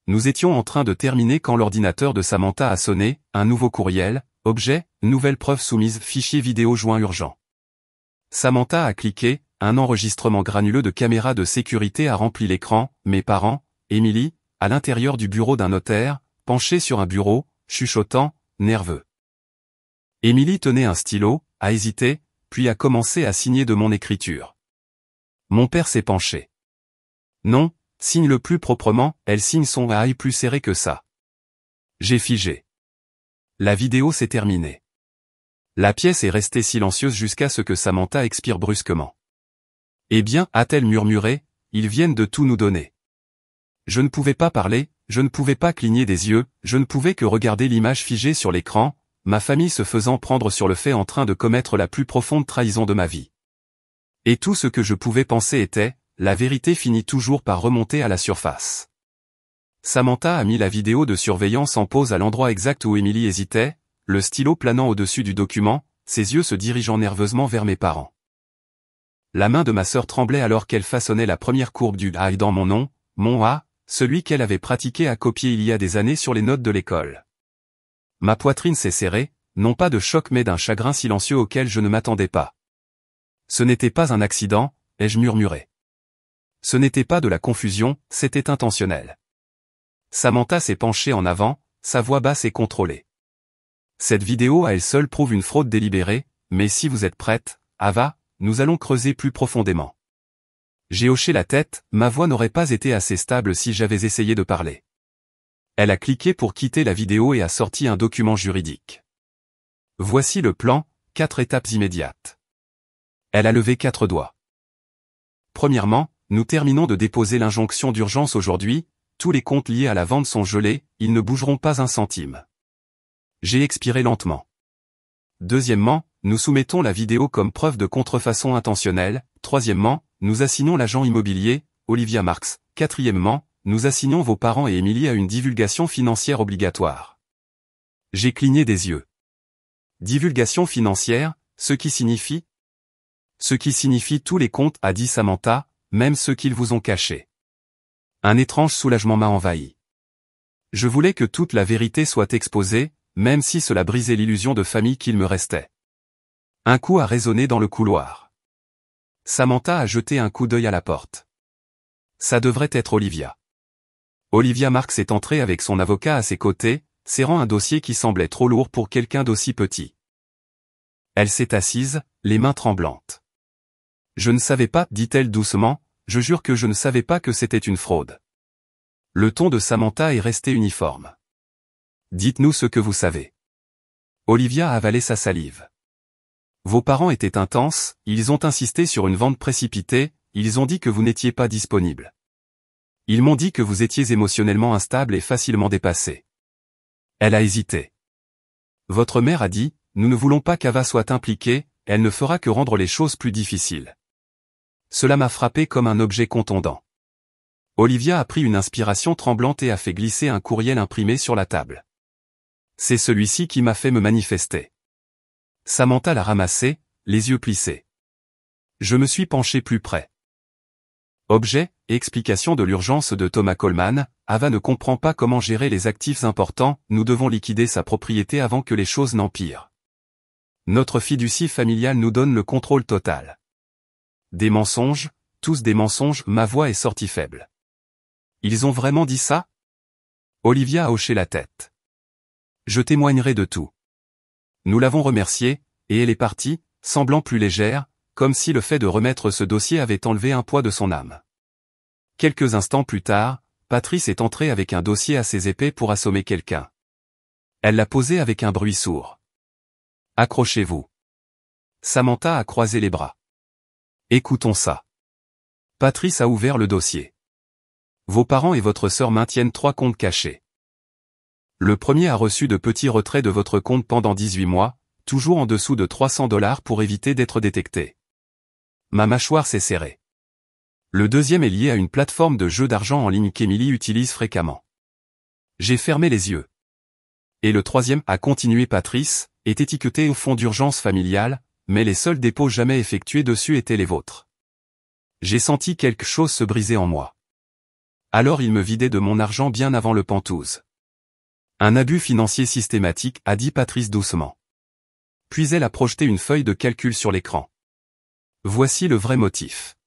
Nous étions en train de terminer quand l'ordinateur de Samantha a sonné, un nouveau courriel, objet, nouvelle preuve soumise, fichier vidéo joint urgent. Samantha a cliqué, un enregistrement granuleux de caméra de sécurité a rempli l'écran, mes parents, Émilie, à l'intérieur du bureau d'un notaire, penché sur un bureau, chuchotant, nerveux. Émilie tenait un stylo, a hésité, puis a commencé à signer de mon écriture. Mon père s'est penché. Non, signe le plus proprement, elle signe son aïe plus serré que ça. J'ai figé. La vidéo s'est terminée. La pièce est restée silencieuse jusqu'à ce que Samantha expire brusquement. Eh bien, a-t-elle murmuré, ils viennent de tout nous donner. Je ne pouvais pas parler, je ne pouvais pas cligner des yeux, je ne pouvais que regarder l'image figée sur l'écran, ma famille se faisant prendre sur le fait en train de commettre la plus profonde trahison de ma vie. Et tout ce que je pouvais penser était, la vérité finit toujours par remonter à la surface. Samantha a mis la vidéo de surveillance en pause à l'endroit exact où Émilie hésitait, le stylo planant au-dessus du document, ses yeux se dirigeant nerveusement vers mes parents. La main de ma sœur tremblait alors qu'elle façonnait la première courbe du A dans mon nom, mon A, celui qu'elle avait pratiqué à copier il y a des années sur les notes de l'école. Ma poitrine s'est serrée, non pas de choc mais d'un chagrin silencieux auquel je ne m'attendais pas. Ce n'était pas un accident, ai-je murmuré. Ce n'était pas de la confusion, c'était intentionnel. Samantha s'est penchée en avant, sa voix basse et contrôlée. Cette vidéo à elle seule prouve une fraude délibérée, mais si vous êtes prête, Ava, nous allons creuser plus profondément. J'ai hoché la tête, ma voix n'aurait pas été assez stable si j'avais essayé de parler. Elle a cliqué pour quitter la vidéo et a sorti un document juridique. Voici le plan, 4 étapes immédiates. Elle a levé 4 doigts. Premièrement, nous terminons de déposer l'injonction d'urgence aujourd'hui, tous les comptes liés à la vente sont gelés, ils ne bougeront pas un centime. J'ai expiré lentement. Deuxièmement, nous soumettons la vidéo comme preuve de contrefaçon intentionnelle. Troisièmement, nous assignons l'agent immobilier, Olivia Marks. Quatrièmement, nous assignons vos parents et Émilie à une divulgation financière obligatoire. J'ai cligné des yeux. Divulgation financière, ce qui signifie tous les comptes, a dit Samantha, même ceux qu'ils vous ont cachés. Un étrange soulagement m'a envahi. Je voulais que toute la vérité soit exposée, même si cela brisait l'illusion de famille qu'il me restait. Un coup a résonné dans le couloir. Samantha a jeté un coup d'œil à la porte. Ça devrait être Olivia. Olivia Marx est entrée avec son avocat à ses côtés, serrant un dossier qui semblait trop lourd pour quelqu'un d'aussi petit. Elle s'est assise, les mains tremblantes. Je ne savais pas, dit-elle doucement, je jure que je ne savais pas que c'était une fraude. Le ton de Samantha est resté uniforme. Dites-nous ce que vous savez. Olivia a avalé sa salive. Vos parents étaient intenses, ils ont insisté sur une vente précipitée, ils ont dit que vous n'étiez pas disponible. Ils m'ont dit que vous étiez émotionnellement instable et facilement dépassé. Elle a hésité. Votre mère a dit, nous ne voulons pas qu'Ava soit impliquée, elle ne fera que rendre les choses plus difficiles. Cela m'a frappé comme un objet contondant. Olivia a pris une inspiration tremblante et a fait glisser un courriel imprimé sur la table. C'est celui-ci qui m'a fait me manifester. Samantha l'a ramassé, les yeux plissés. Je me suis penché plus près. Objet, explication de l'urgence de Thomas Coleman, Ava ne comprend pas comment gérer les actifs importants, nous devons liquider sa propriété avant que les choses n'empirent. Notre fiducie familiale nous donne le contrôle total. Des mensonges, tous des mensonges, ma voix est sortie faible. Ils ont vraiment dit ça? Olivia a hoché la tête. Je témoignerai de tout. Nous l'avons remerciée, et elle est partie, semblant plus légère, comme si le fait de remettre ce dossier avait enlevé un poids de son âme. Quelques instants plus tard, Patrice est entré avec un dossier assez épais pour assommer quelqu'un. Elle l'a posé avec un bruit sourd. Accrochez-vous. Samantha a croisé les bras. Écoutons ça. Patrice a ouvert le dossier. Vos parents et votre sœur maintiennent 3 comptes cachés. Le premier a reçu de petits retraits de votre compte pendant 18 mois, toujours en dessous de $300 pour éviter d'être détecté. Ma mâchoire s'est serrée. Le deuxième est lié à une plateforme de jeux d'argent en ligne qu'Emily utilise fréquemment. J'ai fermé les yeux. Et le troisième, a continué Patrice, est étiqueté au fonds d'urgence familiale, mais les seuls dépôts jamais effectués dessus étaient les vôtres. J'ai senti quelque chose se briser en moi. Alors il me vidait de mon argent bien avant le Penthouse. Un abus financier systématique, a dit Patrice doucement. Puis elle a projeté une feuille de calcul sur l'écran. Voici le vrai motif.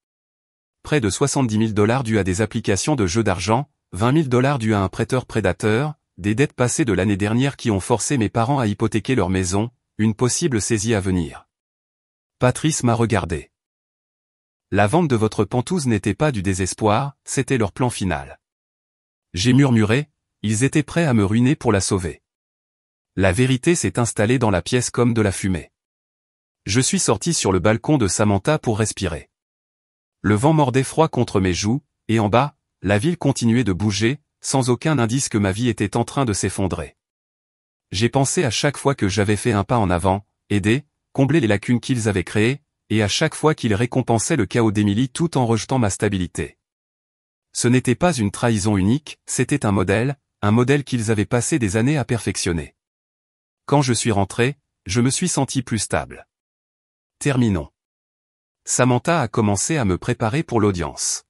Près de $70 000 dus à des applications de jeux d'argent, $20 000 dus à un prêteur prédateur, des dettes passées de l'année dernière qui ont forcé mes parents à hypothéquer leur maison, une possible saisie à venir. Patrice m'a regardé. La vente de votre Penthouse n'était pas du désespoir, c'était leur plan final. J'ai murmuré, ils étaient prêts à me ruiner pour la sauver. La vérité s'est installée dans la pièce comme de la fumée. Je suis sorti sur le balcon de Samantha pour respirer. Le vent mordait froid contre mes joues, et en bas, la ville continuait de bouger, sans aucun indice que ma vie était en train de s'effondrer. J'ai pensé à chaque fois que j'avais fait un pas en avant, aidé, combler les lacunes qu'ils avaient créées, et à chaque fois qu'ils récompensaient le chaos d'Emily tout en rejetant ma stabilité. Ce n'était pas une trahison unique, c'était un modèle qu'ils avaient passé des années à perfectionner. Quand je suis rentré, je me suis senti plus stable. Terminons. Samantha a commencé à me préparer pour l'audience.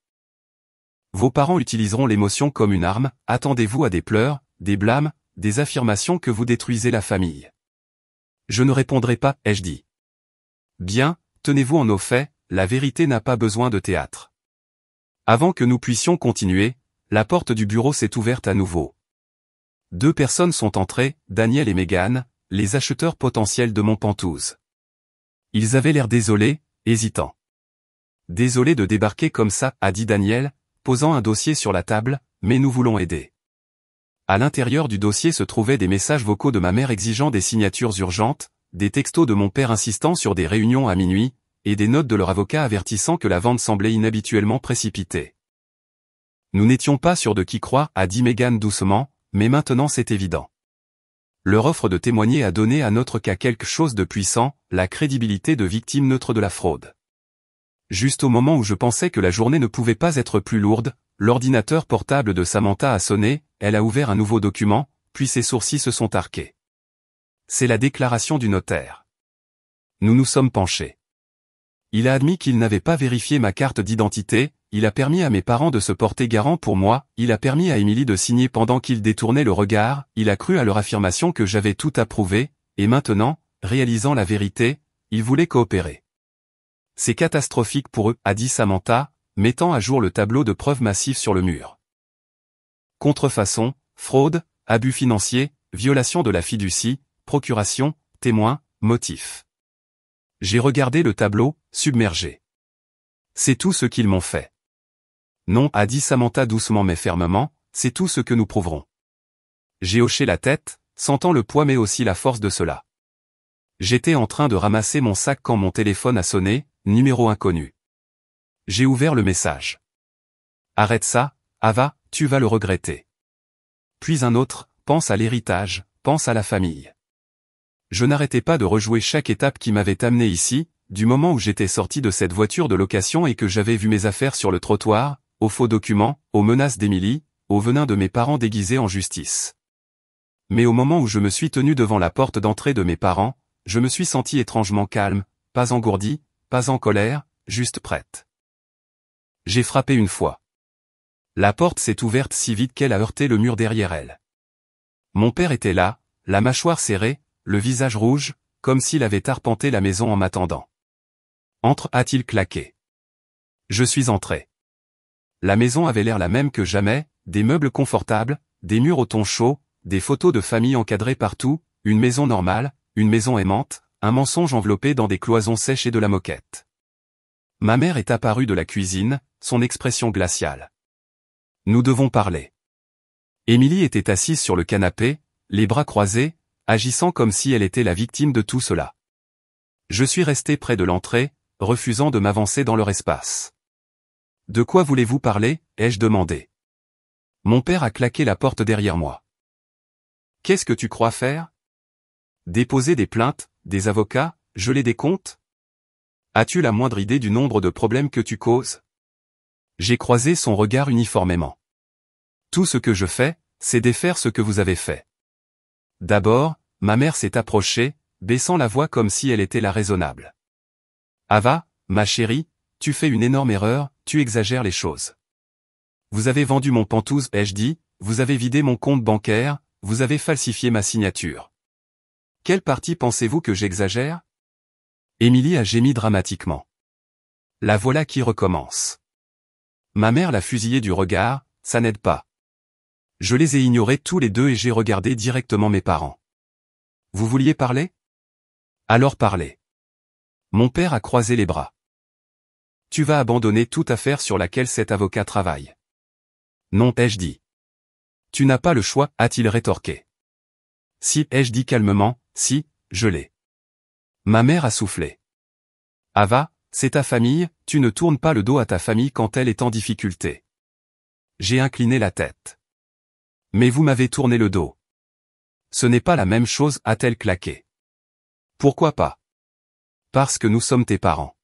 Vos parents utiliseront l'émotion comme une arme, attendez-vous à des pleurs, des blâmes, des affirmations que vous détruisez la famille. Je ne répondrai pas, ai-je dit. Bien, tenez-vous en aux faits, la vérité n'a pas besoin de théâtre. Avant que nous puissions continuer, la porte du bureau s'est ouverte à nouveau. 2 personnes sont entrées, Daniel et Megan, les acheteurs potentiels de mon Penthouse. Ils avaient l'air désolés, hésitants. Désolé de débarquer comme ça, a dit Daniel, posant un dossier sur la table, mais nous voulons aider. À l'intérieur du dossier se trouvaient des messages vocaux de ma mère exigeant des signatures urgentes, des textos de mon père insistant sur des réunions à minuit, et des notes de leur avocat avertissant que la vente semblait inhabituellement précipitée. Nous n'étions pas sûrs de qui croire, a dit Megan doucement, mais maintenant c'est évident. Leur offre de témoigner a donné à notre cas quelque chose de puissant, la crédibilité de victime neutre de la fraude. Juste au moment où je pensais que la journée ne pouvait pas être plus lourde, l'ordinateur portable de Samantha a sonné, elle a ouvert un nouveau document, puis ses sourcils se sont arqués. C'est la déclaration du notaire. Nous nous sommes penchés. Il a admis qu'il n'avait pas vérifié ma carte d'identité, il a permis à mes parents de se porter garant pour moi, il a permis à Emily de signer pendant qu'il détournait le regard, il a cru à leur affirmation que j'avais tout approuvé, et maintenant, réalisant la vérité, il voulait coopérer. C'est catastrophique pour eux, a dit Samantha, mettant à jour le tableau de preuves massives sur le mur. contrefaçon, fraude, abus financiers, violation de la fiducie, procuration, témoin, motif. J'ai regardé le tableau, submergé. C'est tout ce qu'ils m'ont fait. Non, a dit Samantha doucement mais fermement, c'est tout ce que nous prouverons. J'ai hoché la tête, sentant le poids mais aussi la force de cela. J'étais en train de ramasser mon sac quand mon téléphone a sonné, numéro inconnu. J'ai ouvert le message. Arrête ça, Ava, tu vas le regretter. Puis un autre, pense à l'héritage, pense à la famille. Je n'arrêtais pas de rejouer chaque étape qui m'avait amené ici, du moment où j'étais sorti de cette voiture de location et que j'avais vu mes affaires sur le trottoir, aux faux documents, aux menaces d'Émilie, au venin de mes parents déguisés en justice. Mais au moment où je me suis tenu devant la porte d'entrée de mes parents, je me suis senti étrangement calme, pas engourdi, pas en colère, juste prête. J'ai frappé une fois. La porte s'est ouverte si vite qu'elle a heurté le mur derrière elle. Mon père était là, la mâchoire serrée, le visage rouge, comme s'il avait arpenté la maison en m'attendant. Entre, a-t-il claqué. Je suis entré. La maison avait l'air la même que jamais, des meubles confortables, des murs au ton chaud, des photos de famille encadrées partout, une maison normale, une maison aimante, un mensonge enveloppé dans des cloisons sèches et de la moquette. Ma mère est apparue de la cuisine, son expression glaciale. Nous devons parler. Émilie était assise sur le canapé, les bras croisés, agissant comme si elle était la victime de tout cela. Je suis resté près de l'entrée, refusant de m'avancer dans leur espace. De quoi voulez-vous parler, ai-je demandé. Mon père a claqué la porte derrière moi. Qu'est-ce que tu crois faire? Déposer des plaintes, des avocats, geler des comptes? As-tu la moindre idée du nombre de problèmes que tu causes? J'ai croisé son regard uniformément. Tout ce que je fais, c'est défaire ce que vous avez fait. D'abord, ma mère s'est approchée, baissant la voix comme si elle était la raisonnable. Ava, ma chérie, tu fais une énorme erreur, tu exagères les choses. Vous avez vendu mon pantouse, ai-je dit, vous avez vidé mon compte bancaire, vous avez falsifié ma signature. Quelle partie pensez-vous que j'exagère? Émilie a gémi dramatiquement. La voilà qui recommence. Ma mère l'a fusillé du regard, ça n'aide pas. Je les ai ignorés tous les deux et j'ai regardé directement mes parents. Vous vouliez parler? Alors parlez. Mon père a croisé les bras. Tu vas abandonner toute affaire sur laquelle cet avocat travaille. Non, ai-je dit. Tu n'as pas le choix, a-t-il rétorqué. Si, ai-je dit calmement, si, je l'ai. Ma mère a soufflé. Ava, c'est ta famille, tu ne tournes pas le dos à ta famille quand elle est en difficulté. J'ai incliné la tête. Mais vous m'avez tourné le dos. Ce n'est pas la même chose, a-t-elle claqué. Pourquoi pas? Parce que nous sommes tes parents.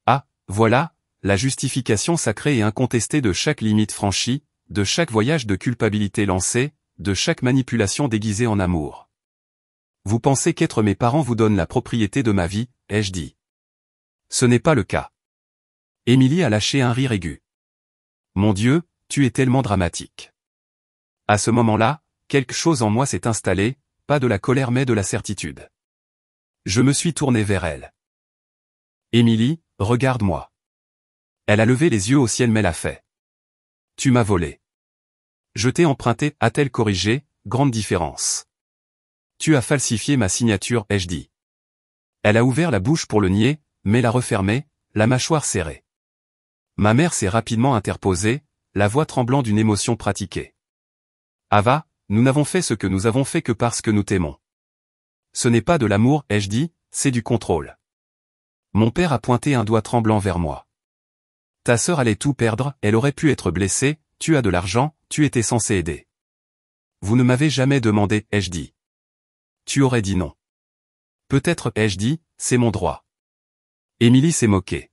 Ah, voilà, la justification sacrée et incontestée de chaque limite franchie, de chaque voyage de culpabilité lancé, de chaque manipulation déguisée en amour. Vous pensez qu'être mes parents vous donne la propriété de ma vie, ai-je dit. Ce n'est pas le cas. Émilie a lâché un rire aigu. Mon Dieu, tu es tellement dramatique. À ce moment-là, quelque chose en moi s'est installé, pas de la colère mais de la certitude. Je me suis tourné vers elle. Émilie, regarde-moi. Elle a levé les yeux au ciel mais l'a fait. Tu m'as volé. Je t'ai emprunté, a-t-elle corrigé, grande différence. Tu as falsifié ma signature, ai-je dit. Elle a ouvert la bouche pour le nier, mais l'a refermée, la mâchoire serrée. Ma mère s'est rapidement interposée, la voix tremblant d'une émotion pratiquée. Ava, nous n'avons fait ce que nous avons fait que parce que nous t'aimons. Ce n'est pas de l'amour, ai-je dit, c'est du contrôle. Mon père a pointé un doigt tremblant vers moi. Ta sœur allait tout perdre, elle aurait pu être blessée, tu as de l'argent, tu étais censé aider. Vous ne m'avez jamais demandé, ai-je dit. Tu aurais dit non. Peut-être, ai-je dit, c'est mon droit. Émilie s'est moquée.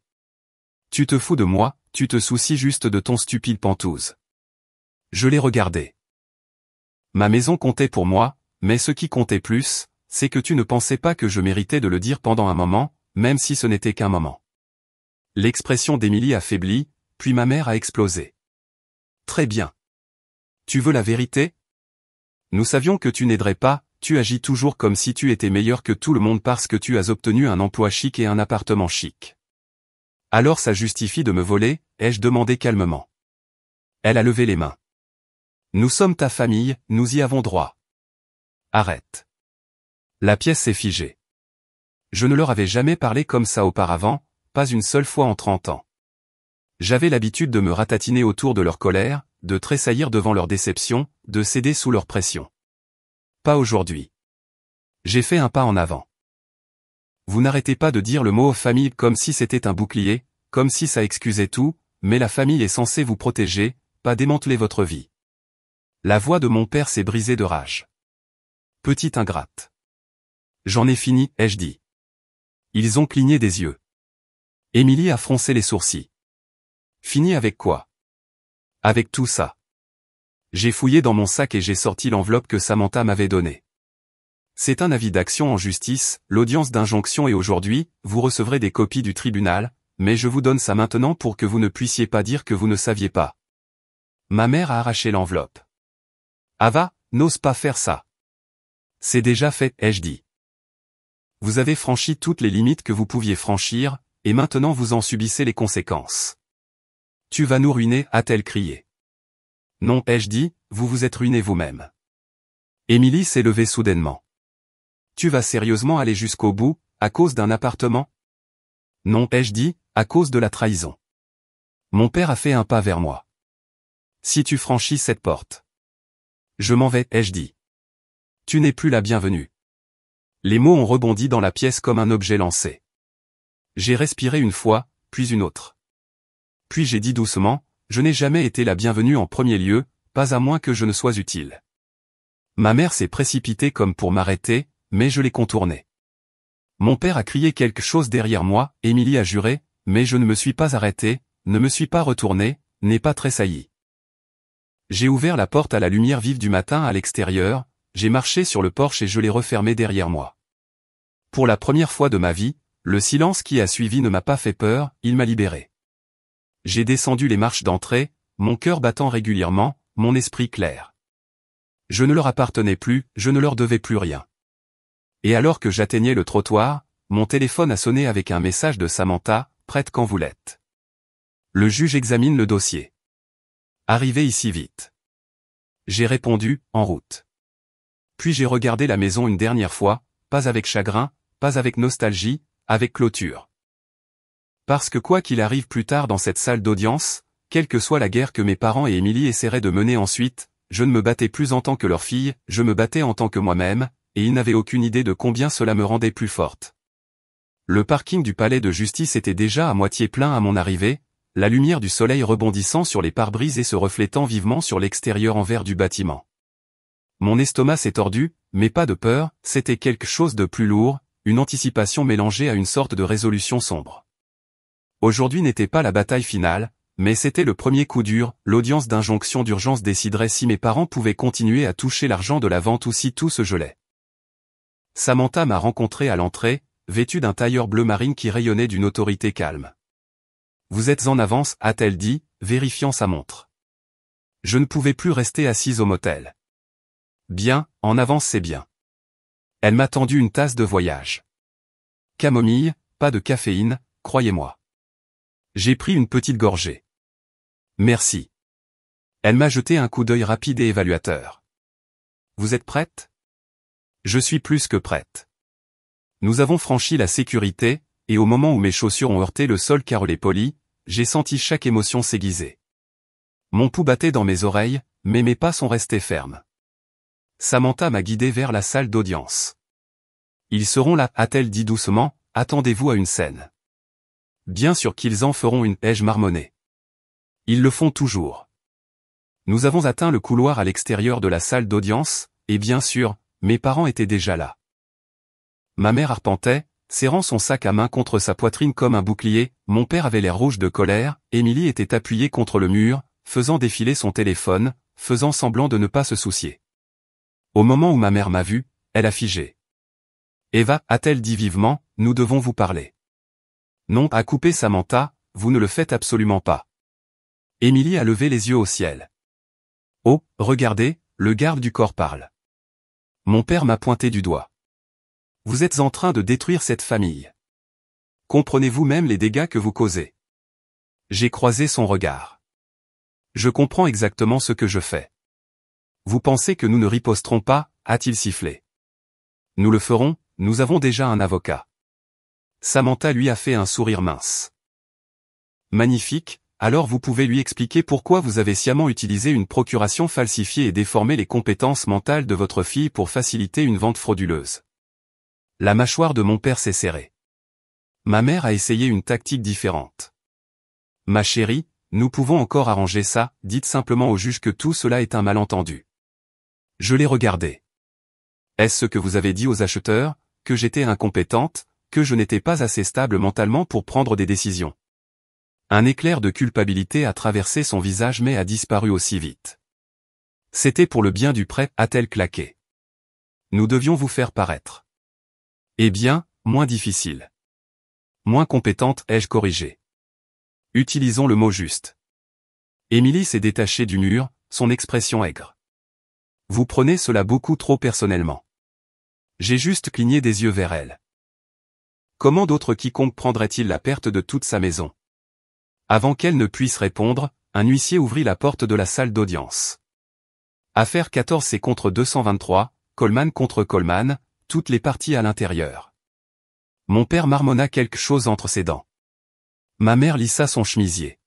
Tu te fous de moi, tu te soucies juste de ton stupide pantouse. Je l'ai regardé. Ma maison comptait pour moi, mais ce qui comptait plus, c'est que tu ne pensais pas que je méritais de le dire pendant un moment, même si ce n'était qu'un moment. L'expression d'Émilie a faibli, puis ma mère a explosé. Très bien. Tu veux la vérité? Nous savions que tu n'aiderais pas, tu agis toujours comme si tu étais meilleur que tout le monde parce que tu as obtenu un emploi chic et un appartement chic. Alors ça justifie de me voler, ai-je demandé calmement. Elle a levé les mains. Nous sommes ta famille, nous y avons droit. Arrête. La pièce s'est figée. Je ne leur avais jamais parlé comme ça auparavant, pas une seule fois en 30 ans. J'avais l'habitude de me ratatiner autour de leur colère, de tressaillir devant leur déception, de céder sous leur pression. Pas aujourd'hui. J'ai fait un pas en avant. Vous n'arrêtez pas de dire le mot famille comme si c'était un bouclier, comme si ça excusait tout, mais la famille est censée vous protéger, pas démanteler votre vie. La voix de mon père s'est brisée de rage. Petite ingrate. J'en ai fini, ai-je dit. Ils ont cligné des yeux. Émilie a froncé les sourcils. Fini avec quoi? Avec tout ça. J'ai fouillé dans mon sac et j'ai sorti l'enveloppe que Samantha m'avait donnée. C'est un avis d'action en justice, l'audience d'injonction et aujourd'hui, vous recevrez des copies du tribunal, mais je vous donne ça maintenant pour que vous ne puissiez pas dire que vous ne saviez pas. Ma mère a arraché l'enveloppe. Ava, n'ose pas faire ça. C'est déjà fait, ai-je dit. Vous avez franchi toutes les limites que vous pouviez franchir, et maintenant vous en subissez les conséquences. Tu vas nous ruiner, a-t-elle crié. Non, ai-je dit, vous vous êtes ruiné vous-même. Émilie s'est levée soudainement. Tu vas sérieusement aller jusqu'au bout, à cause d'un appartement? Non, ai-je dit, à cause de la trahison. Mon père a fait un pas vers moi. Si tu franchis cette porte. Je m'en vais, ai-je dit. Tu n'es plus la bienvenue. Les mots ont rebondi dans la pièce comme un objet lancé. J'ai respiré une fois, puis une autre. Puis j'ai dit doucement, je n'ai jamais été la bienvenue en premier lieu, pas à moins que je ne sois utile. Ma mère s'est précipitée comme pour m'arrêter, mais je l'ai contournée. Mon père a crié quelque chose derrière moi, Émilie a juré, mais je ne me suis pas arrêté, ne me suis pas retourné, n'ai pas tressailli. J'ai ouvert la porte à la lumière vive du matin à l'extérieur, j'ai marché sur le porche et je l'ai refermé derrière moi. Pour la première fois de ma vie, le silence qui a suivi ne m'a pas fait peur, il m'a libéré. J'ai descendu les marches d'entrée, mon cœur battant régulièrement, mon esprit clair. Je ne leur appartenais plus, je ne leur devais plus rien. Et alors que j'atteignais le trottoir, mon téléphone a sonné avec un message de Samantha, prête quand vous l'êtes. Le juge examine le dossier. Arrivez ici vite. J'ai répondu, en route. Puis j'ai regardé la maison une dernière fois, pas avec chagrin, pas avec nostalgie, avec clôture. Parce que quoi qu'il arrive plus tard dans cette salle d'audience, quelle que soit la guerre que mes parents et Émilie essaieraient de mener ensuite, je ne me battais plus en tant que leur fille, je me battais en tant que moi-même, et ils n'avaient aucune idée de combien cela me rendait plus forte. Le parking du palais de justice était déjà à moitié plein à mon arrivée, la lumière du soleil rebondissant sur les pare-brises et se reflétant vivement sur l'extérieur en verre du bâtiment. Mon estomac s'est tordu, mais pas de peur, c'était quelque chose de plus lourd, une anticipation mélangée à une sorte de résolution sombre. Aujourd'hui n'était pas la bataille finale, mais c'était le premier coup dur, l'audience d'injonction d'urgence déciderait si mes parents pouvaient continuer à toucher l'argent de la vente ou si tout se gelait. Samantha m'a rencontré à l'entrée, vêtue d'un tailleur bleu marine qui rayonnait d'une autorité calme. Vous êtes en avance, a-t-elle dit, vérifiant sa montre. Je ne pouvais plus rester assise au motel. Bien, en avance c'est bien. Elle m'a tendu une tasse de voyage. Camomille, pas de caféine, croyez-moi. J'ai pris une petite gorgée. Merci. Elle m'a jeté un coup d'œil rapide et évaluateur. Vous êtes prête? Je suis plus que prête. Nous avons franchi la sécurité, et au moment où mes chaussures ont heurté le sol carrelé poli, j'ai senti chaque émotion s'aiguiser. Mon pouls battait dans mes oreilles, mais mes pas sont restés fermes. Samantha m'a guidé vers la salle d'audience. Ils seront là, a-t-elle dit doucement, attendez-vous à une scène. Bien sûr qu'ils en feront une, ai-je marmonné. Ils le font toujours. Nous avons atteint le couloir à l'extérieur de la salle d'audience, et bien sûr, mes parents étaient déjà là. Ma mère arpentait, serrant son sac à main contre sa poitrine comme un bouclier, mon père avait l'air rouge de colère, Émilie était appuyée contre le mur, faisant défiler son téléphone, faisant semblant de ne pas se soucier. Au moment où ma mère m'a vu, elle a figé. Eva, a-t-elle dit vivement, nous devons vous parler. Non, a coupé Samantha, vous ne le faites absolument pas. Émilie a levé les yeux au ciel. Oh, regardez, le garde du corps parle. Mon père m'a pointé du doigt. Vous êtes en train de détruire cette famille. Comprenez-vous même les dégâts que vous causez? J'ai croisé son regard. Je comprends exactement ce que je fais. Vous pensez que nous ne riposterons pas, a-t-il sifflé. Nous le ferons, nous avons déjà un avocat. Samantha lui a fait un sourire mince. Magnifique, alors vous pouvez lui expliquer pourquoi vous avez sciemment utilisé une procuration falsifiée et déformé les compétences mentales de votre fille pour faciliter une vente frauduleuse. La mâchoire de mon père s'est serrée. Ma mère a essayé une tactique différente. Ma chérie, nous pouvons encore arranger ça, dites simplement au juge que tout cela est un malentendu. Je l'ai regardé. Est-ce ce que vous avez dit aux acheteurs, que j'étais incompétente, que je n'étais pas assez stable mentalement pour prendre des décisions? Un éclair de culpabilité a traversé son visage mais a disparu aussi vite. C'était pour le bien du prêt, a-t-elle claqué. Nous devions vous faire paraître. Eh bien, moins difficile. Moins compétente, ai-je corrigé. Utilisons le mot juste. Émilie s'est détachée du mur, son expression aigre. Vous prenez cela beaucoup trop personnellement. J'ai juste cligné des yeux vers elle. Comment d'autres quiconque prendrait-il la perte de toute sa maison? Avant qu'elle ne puisse répondre, un huissier ouvrit la porte de la salle d'audience. Affaire 14 c'est contre 223, Coleman contre Coleman, toutes les parties à l'intérieur. Mon père marmonna quelque chose entre ses dents. Ma mère lissa son chemisier.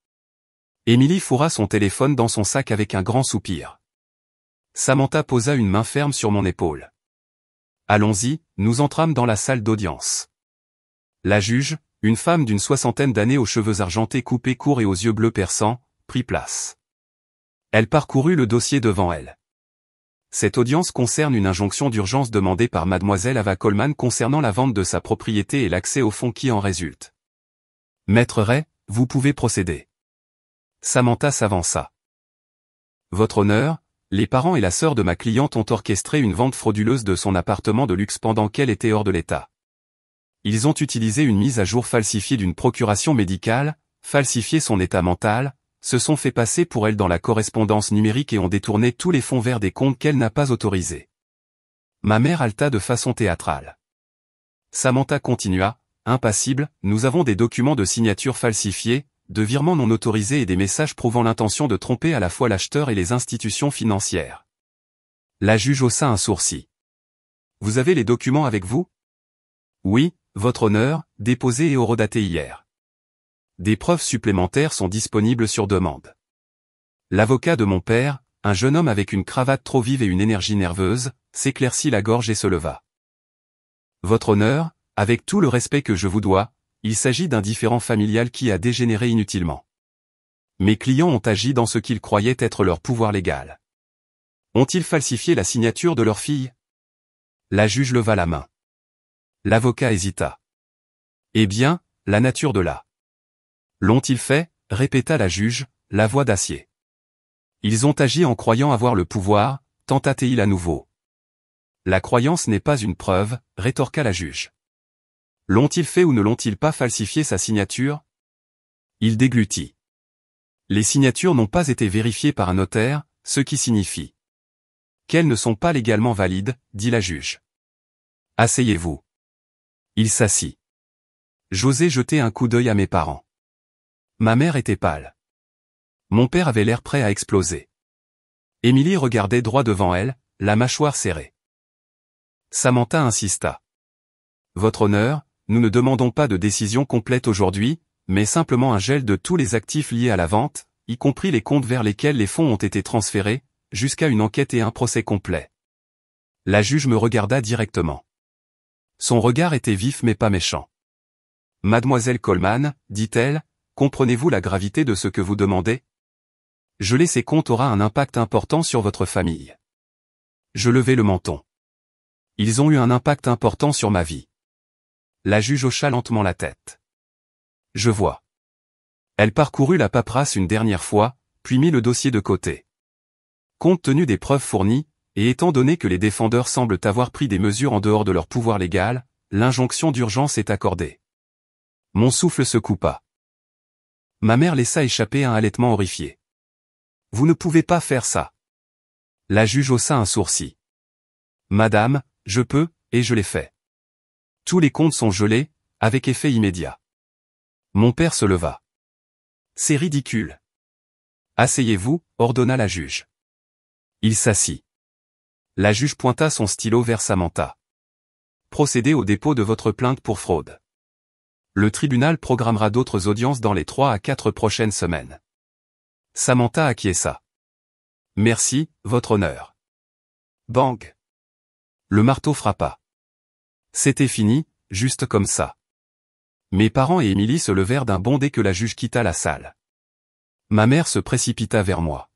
Émilie fourra son téléphone dans son sac avec un grand soupir. Samantha posa une main ferme sur mon épaule. Allons-y, nous entrâmes dans la salle d'audience. La juge, une femme d'une soixantaine d'années aux cheveux argentés coupés courts et aux yeux bleus perçants, prit place. Elle parcourut le dossier devant elle. Cette audience concerne une injonction d'urgence demandée par mademoiselle Ava Coleman concernant la vente de sa propriété et l'accès aux fonds qui en résultent. Maître Ray, vous pouvez procéder. Samantha s'avança. Votre honneur, les parents et la sœur de ma cliente ont orchestré une vente frauduleuse de son appartement de luxe pendant qu'elle était hors de l'état. Ils ont utilisé une mise à jour falsifiée d'une procuration médicale, falsifié son état mental, se sont fait passer pour elle dans la correspondance numérique et ont détourné tous les fonds vers des comptes qu'elle n'a pas autorisés. Ma mère halta de façon théâtrale. Samantha continua, impassible, nous avons des documents de signature falsifiés, de virements non autorisés et des messages prouvant l'intention de tromper à la fois l'acheteur et les institutions financières. La juge haussa un sourcil. Vous avez les documents avec vous? Oui, votre honneur, déposés et horodatés hier. Des preuves supplémentaires sont disponibles sur demande. L'avocat de mon père, un jeune homme avec une cravate trop vive et une énergie nerveuse, s'éclaircit la gorge et se leva. Votre honneur, avec tout le respect que je vous dois, il s'agit d'un différend familial qui a dégénéré inutilement. Mes clients ont agi dans ce qu'ils croyaient être leur pouvoir légal. Ont-ils falsifié la signature de leur fille? La juge leva la main. L'avocat hésita. Eh bien, la nature de la. L'ont-ils fait? Répéta la juge, la voix d'acier. Ils ont agi en croyant avoir le pouvoir, tenta-t-il à nouveau. La croyance n'est pas une preuve, rétorqua la juge. L'ont-ils fait ou ne l'ont-ils pas falsifié sa signature? Il déglutit. Les signatures n'ont pas été vérifiées par un notaire, ce qui signifie qu'elles ne sont pas légalement valides, dit la juge. Asseyez-vous. Il s'assit. J'osais jeter un coup d'œil à mes parents. Ma mère était pâle. Mon père avait l'air prêt à exploser. Émilie regardait droit devant elle, la mâchoire serrée. Samantha insista. Votre honneur, nous ne demandons pas de décision complète aujourd'hui, mais simplement un gel de tous les actifs liés à la vente, y compris les comptes vers lesquels les fonds ont été transférés, jusqu'à une enquête et un procès complet. La juge me regarda directement. Son regard était vif mais pas méchant. Mademoiselle Coleman, dit-elle, comprenez-vous la gravité de ce que vous demandez? Geler ces comptes aura un impact important sur votre famille. Je levai le menton. Ils ont eu un impact important sur ma vie. La juge hocha lentement la tête. Je vois. Elle parcourut la paperasse une dernière fois, puis mit le dossier de côté. Compte tenu des preuves fournies, et étant donné que les défendeurs semblent avoir pris des mesures en dehors de leur pouvoir légal, l'injonction d'urgence est accordée. Mon souffle se coupa. Ma mère laissa échapper un halètement horrifié. Vous ne pouvez pas faire ça. La juge haussa un sourcil. Madame, je peux, et je l'ai fait. Tous les comptes sont gelés, avec effet immédiat. Mon père se leva. C'est ridicule. Asseyez-vous, ordonna la juge. Il s'assit. La juge pointa son stylo vers Samantha. Procédez au dépôt de votre plainte pour fraude. Le tribunal programmera d'autres audiences dans les 3 à 4 prochaines semaines. Samantha acquiesça. Merci, votre honneur. Bang. Le marteau frappa. C'était fini, juste comme ça. Mes parents et Émilie se levèrent d'un bond dès que la juge quitta la salle. Ma mère se précipita vers moi.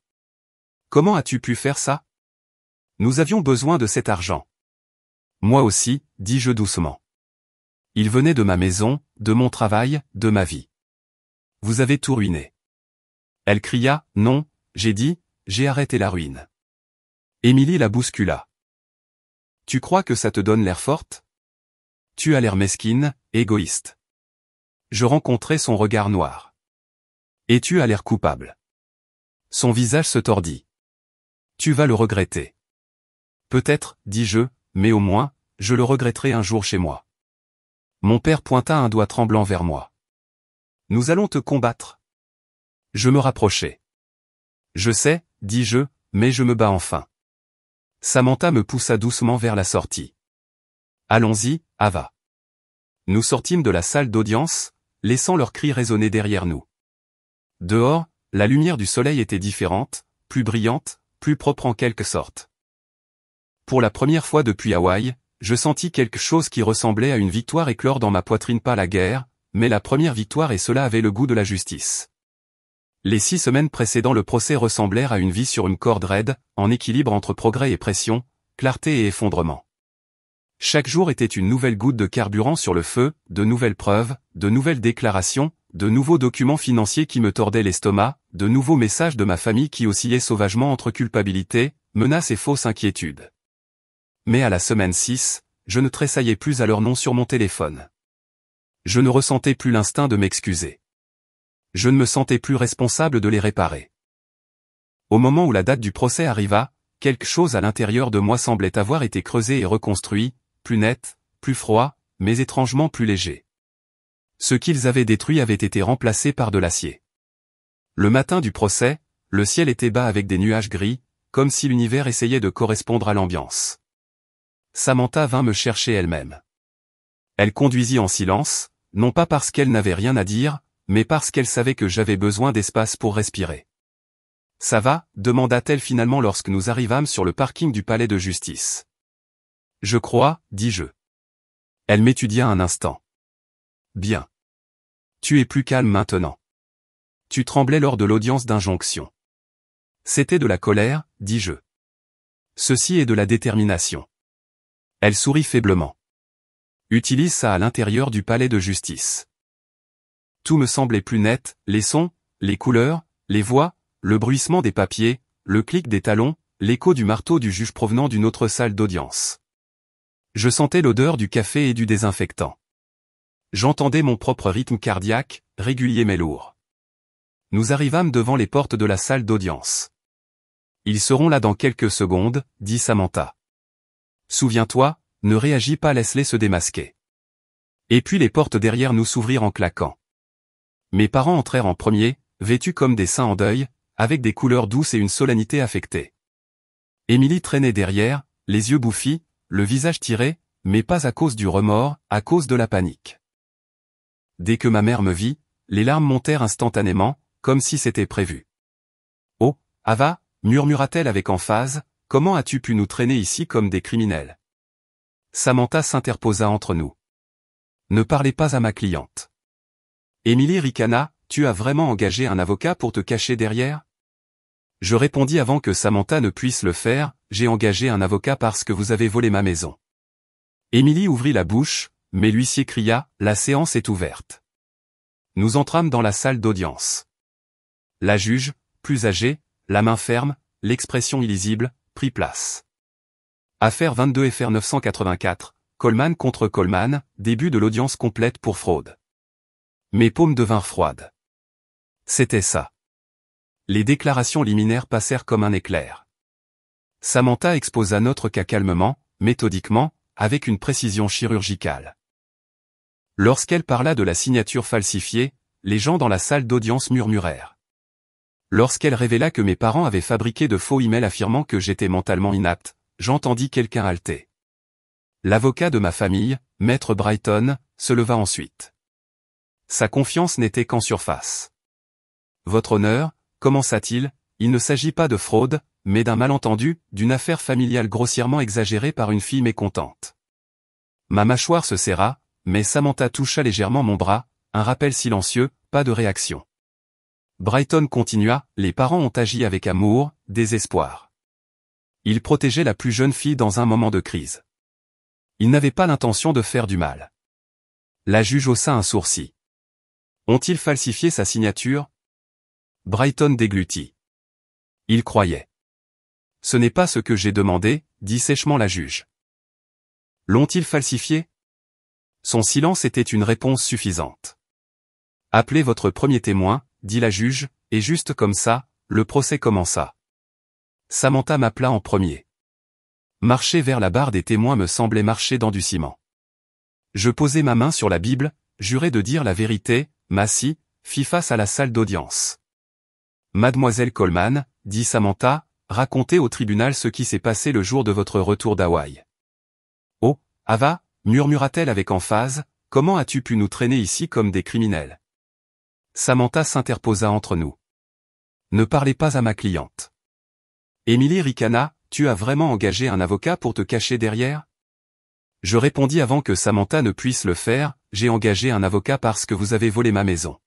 Comment as-tu pu faire ça? Nous avions besoin de cet argent. Moi aussi, dis-je doucement. Il venait de ma maison, de mon travail, de ma vie. Vous avez tout ruiné. Elle cria, non, j'ai dit, j'ai arrêté la ruine. Émilie la bouscula. Tu crois que ça te donne l'air forte? Tu as l'air mesquine, égoïste. Je rencontrai son regard noir. Et tu as l'air coupable. Son visage se tordit. Tu vas le regretter. Peut-être, dis-je, mais au moins, je le regretterai un jour chez moi. Mon père pointa un doigt tremblant vers moi. Nous allons te combattre. Je me rapprochai. Je sais, dis-je, mais je me bats enfin. Samantha me poussa doucement vers la sortie. Allons-y, Ava. Nous sortîmes de la salle d'audience, laissant leurs cris résonner derrière nous. Dehors, la lumière du soleil était différente, plus brillante, plus propre en quelque sorte. Pour la première fois depuis Hawaï, je sentis quelque chose qui ressemblait à une victoire éclore dans ma poitrine, pas la guerre, mais la première victoire, et cela avait le goût de la justice. Les 6 semaines précédant le procès ressemblèrent à une vie sur une corde raide, en équilibre entre progrès et pression, clarté et effondrement. Chaque jour était une nouvelle goutte de carburant sur le feu, de nouvelles preuves, de nouvelles déclarations, de nouveaux documents financiers qui me tordaient l'estomac, de nouveaux messages de ma famille qui oscillaient sauvagement entre culpabilité, menaces et fausse inquiétude. Mais à la semaine 6, je ne tressaillais plus à leur nom sur mon téléphone. Je ne ressentais plus l'instinct de m'excuser. Je ne me sentais plus responsable de les réparer. Au moment où la date du procès arriva, quelque chose à l'intérieur de moi semblait avoir été creusé et reconstruit, plus net, plus froid, mais étrangement plus léger. Ce qu'ils avaient détruit avait été remplacé par de l'acier. Le matin du procès, le ciel était bas avec des nuages gris, comme si l'univers essayait de correspondre à l'ambiance. Samantha vint me chercher elle-même. Elle conduisit en silence, non pas parce qu'elle n'avait rien à dire, mais parce qu'elle savait que j'avais besoin d'espace pour respirer. « Ça va ?» demanda-t-elle finalement lorsque nous arrivâmes sur le parking du palais de justice. « Je crois, dis-je. » Elle m'étudia un instant. « Bien. Tu es plus calme maintenant. Tu tremblais lors de l'audience d'injonction. » C'était de la colère, dis-je. Ceci est de la détermination. Elle sourit faiblement. Utilise ça à l'intérieur du palais de justice. Tout me semblait plus net, les sons, les couleurs, les voix, le bruissement des papiers, le clic des talons, l'écho du marteau du juge provenant d'une autre salle d'audience. Je sentais l'odeur du café et du désinfectant. J'entendais mon propre rythme cardiaque, régulier mais lourd. Nous arrivâmes devant les portes de la salle d'audience. Ils seront là dans quelques secondes, dit Samantha. Souviens-toi, ne réagis pas, laisse-les se démasquer. Et puis les portes derrière nous s'ouvrirent en claquant. Mes parents entrèrent en premier, vêtus comme des saints en deuil, avec des couleurs douces et une solennité affectée. Émilie traînait derrière, les yeux bouffis, le visage tiré, mais pas à cause du remords, à cause de la panique. Dès que ma mère me vit, les larmes montèrent instantanément, comme si c'était prévu. « Oh, Ava » murmura-t-elle avec emphase, « comment as-tu pu nous traîner ici comme des criminels ?» Samantha s'interposa entre nous. « Ne parlez pas à ma cliente. » Émilie ricana, « Tu as vraiment engagé un avocat pour te cacher derrière ?» Je répondis avant que Samantha ne puisse le faire, « J'ai engagé un avocat parce que vous avez volé ma maison. » Émilie ouvrit la bouche, mais l'huissier cria, « La séance est ouverte. » Nous entrâmes dans la salle d'audience. La juge, plus âgée, la main ferme, l'expression illisible, prit place. Affaire 22 FR 984, Coleman contre Coleman, début de l'audience complète pour fraude. Mes paumes devinrent froides. C'était ça. Les déclarations liminaires passèrent comme un éclair. Samantha exposa notre cas calmement, méthodiquement, avec une précision chirurgicale. Lorsqu'elle parla de la signature falsifiée, les gens dans la salle d'audience murmurèrent. Lorsqu'elle révéla que mes parents avaient fabriqué de faux emails affirmant que j'étais mentalement inapte, j'entendis quelqu'un halter. L'avocat de ma famille, maître Brighton, se leva ensuite. Sa confiance n'était qu'en surface. Votre honneur, commença-t-il, il ne s'agit pas de fraude, mais d'un malentendu, d'une affaire familiale grossièrement exagérée par une fille mécontente. Ma mâchoire se serra, mais Samantha toucha légèrement mon bras, un rappel silencieux, pas de réaction. Brighton continua, les parents ont agi avec amour, désespoir. Ils protégeaient la plus jeune fille dans un moment de crise. Ils n'avaient pas l'intention de faire du mal. La juge haussa un sourcil. Ont-ils falsifié sa signature? Brighton déglutit. Il croyait. Ce n'est pas ce que j'ai demandé, dit sèchement la juge. L'ont-ils falsifié? Son silence était une réponse suffisante. Appelez votre premier témoin, dit la juge, et juste comme ça, le procès commença. Samantha m'appela en premier. Marcher vers la barre des témoins me semblait marcher dans du ciment. Je posai ma main sur la Bible, jurai de dire la vérité, m'assis, fis face à la salle d'audience. Mademoiselle Coleman, dit Samantha, racontez au tribunal ce qui s'est passé le jour de votre retour d'Hawaï. Oh, Ava, murmura-t-elle avec emphase, comment as-tu pu nous traîner ici comme des criminels? Samantha s'interposa entre nous. Ne parlez pas à ma cliente. Émilie ricana, tu as vraiment engagé un avocat pour te cacher derrière? Je répondis avant que Samantha ne puisse le faire, j'ai engagé un avocat parce que vous avez volé ma maison.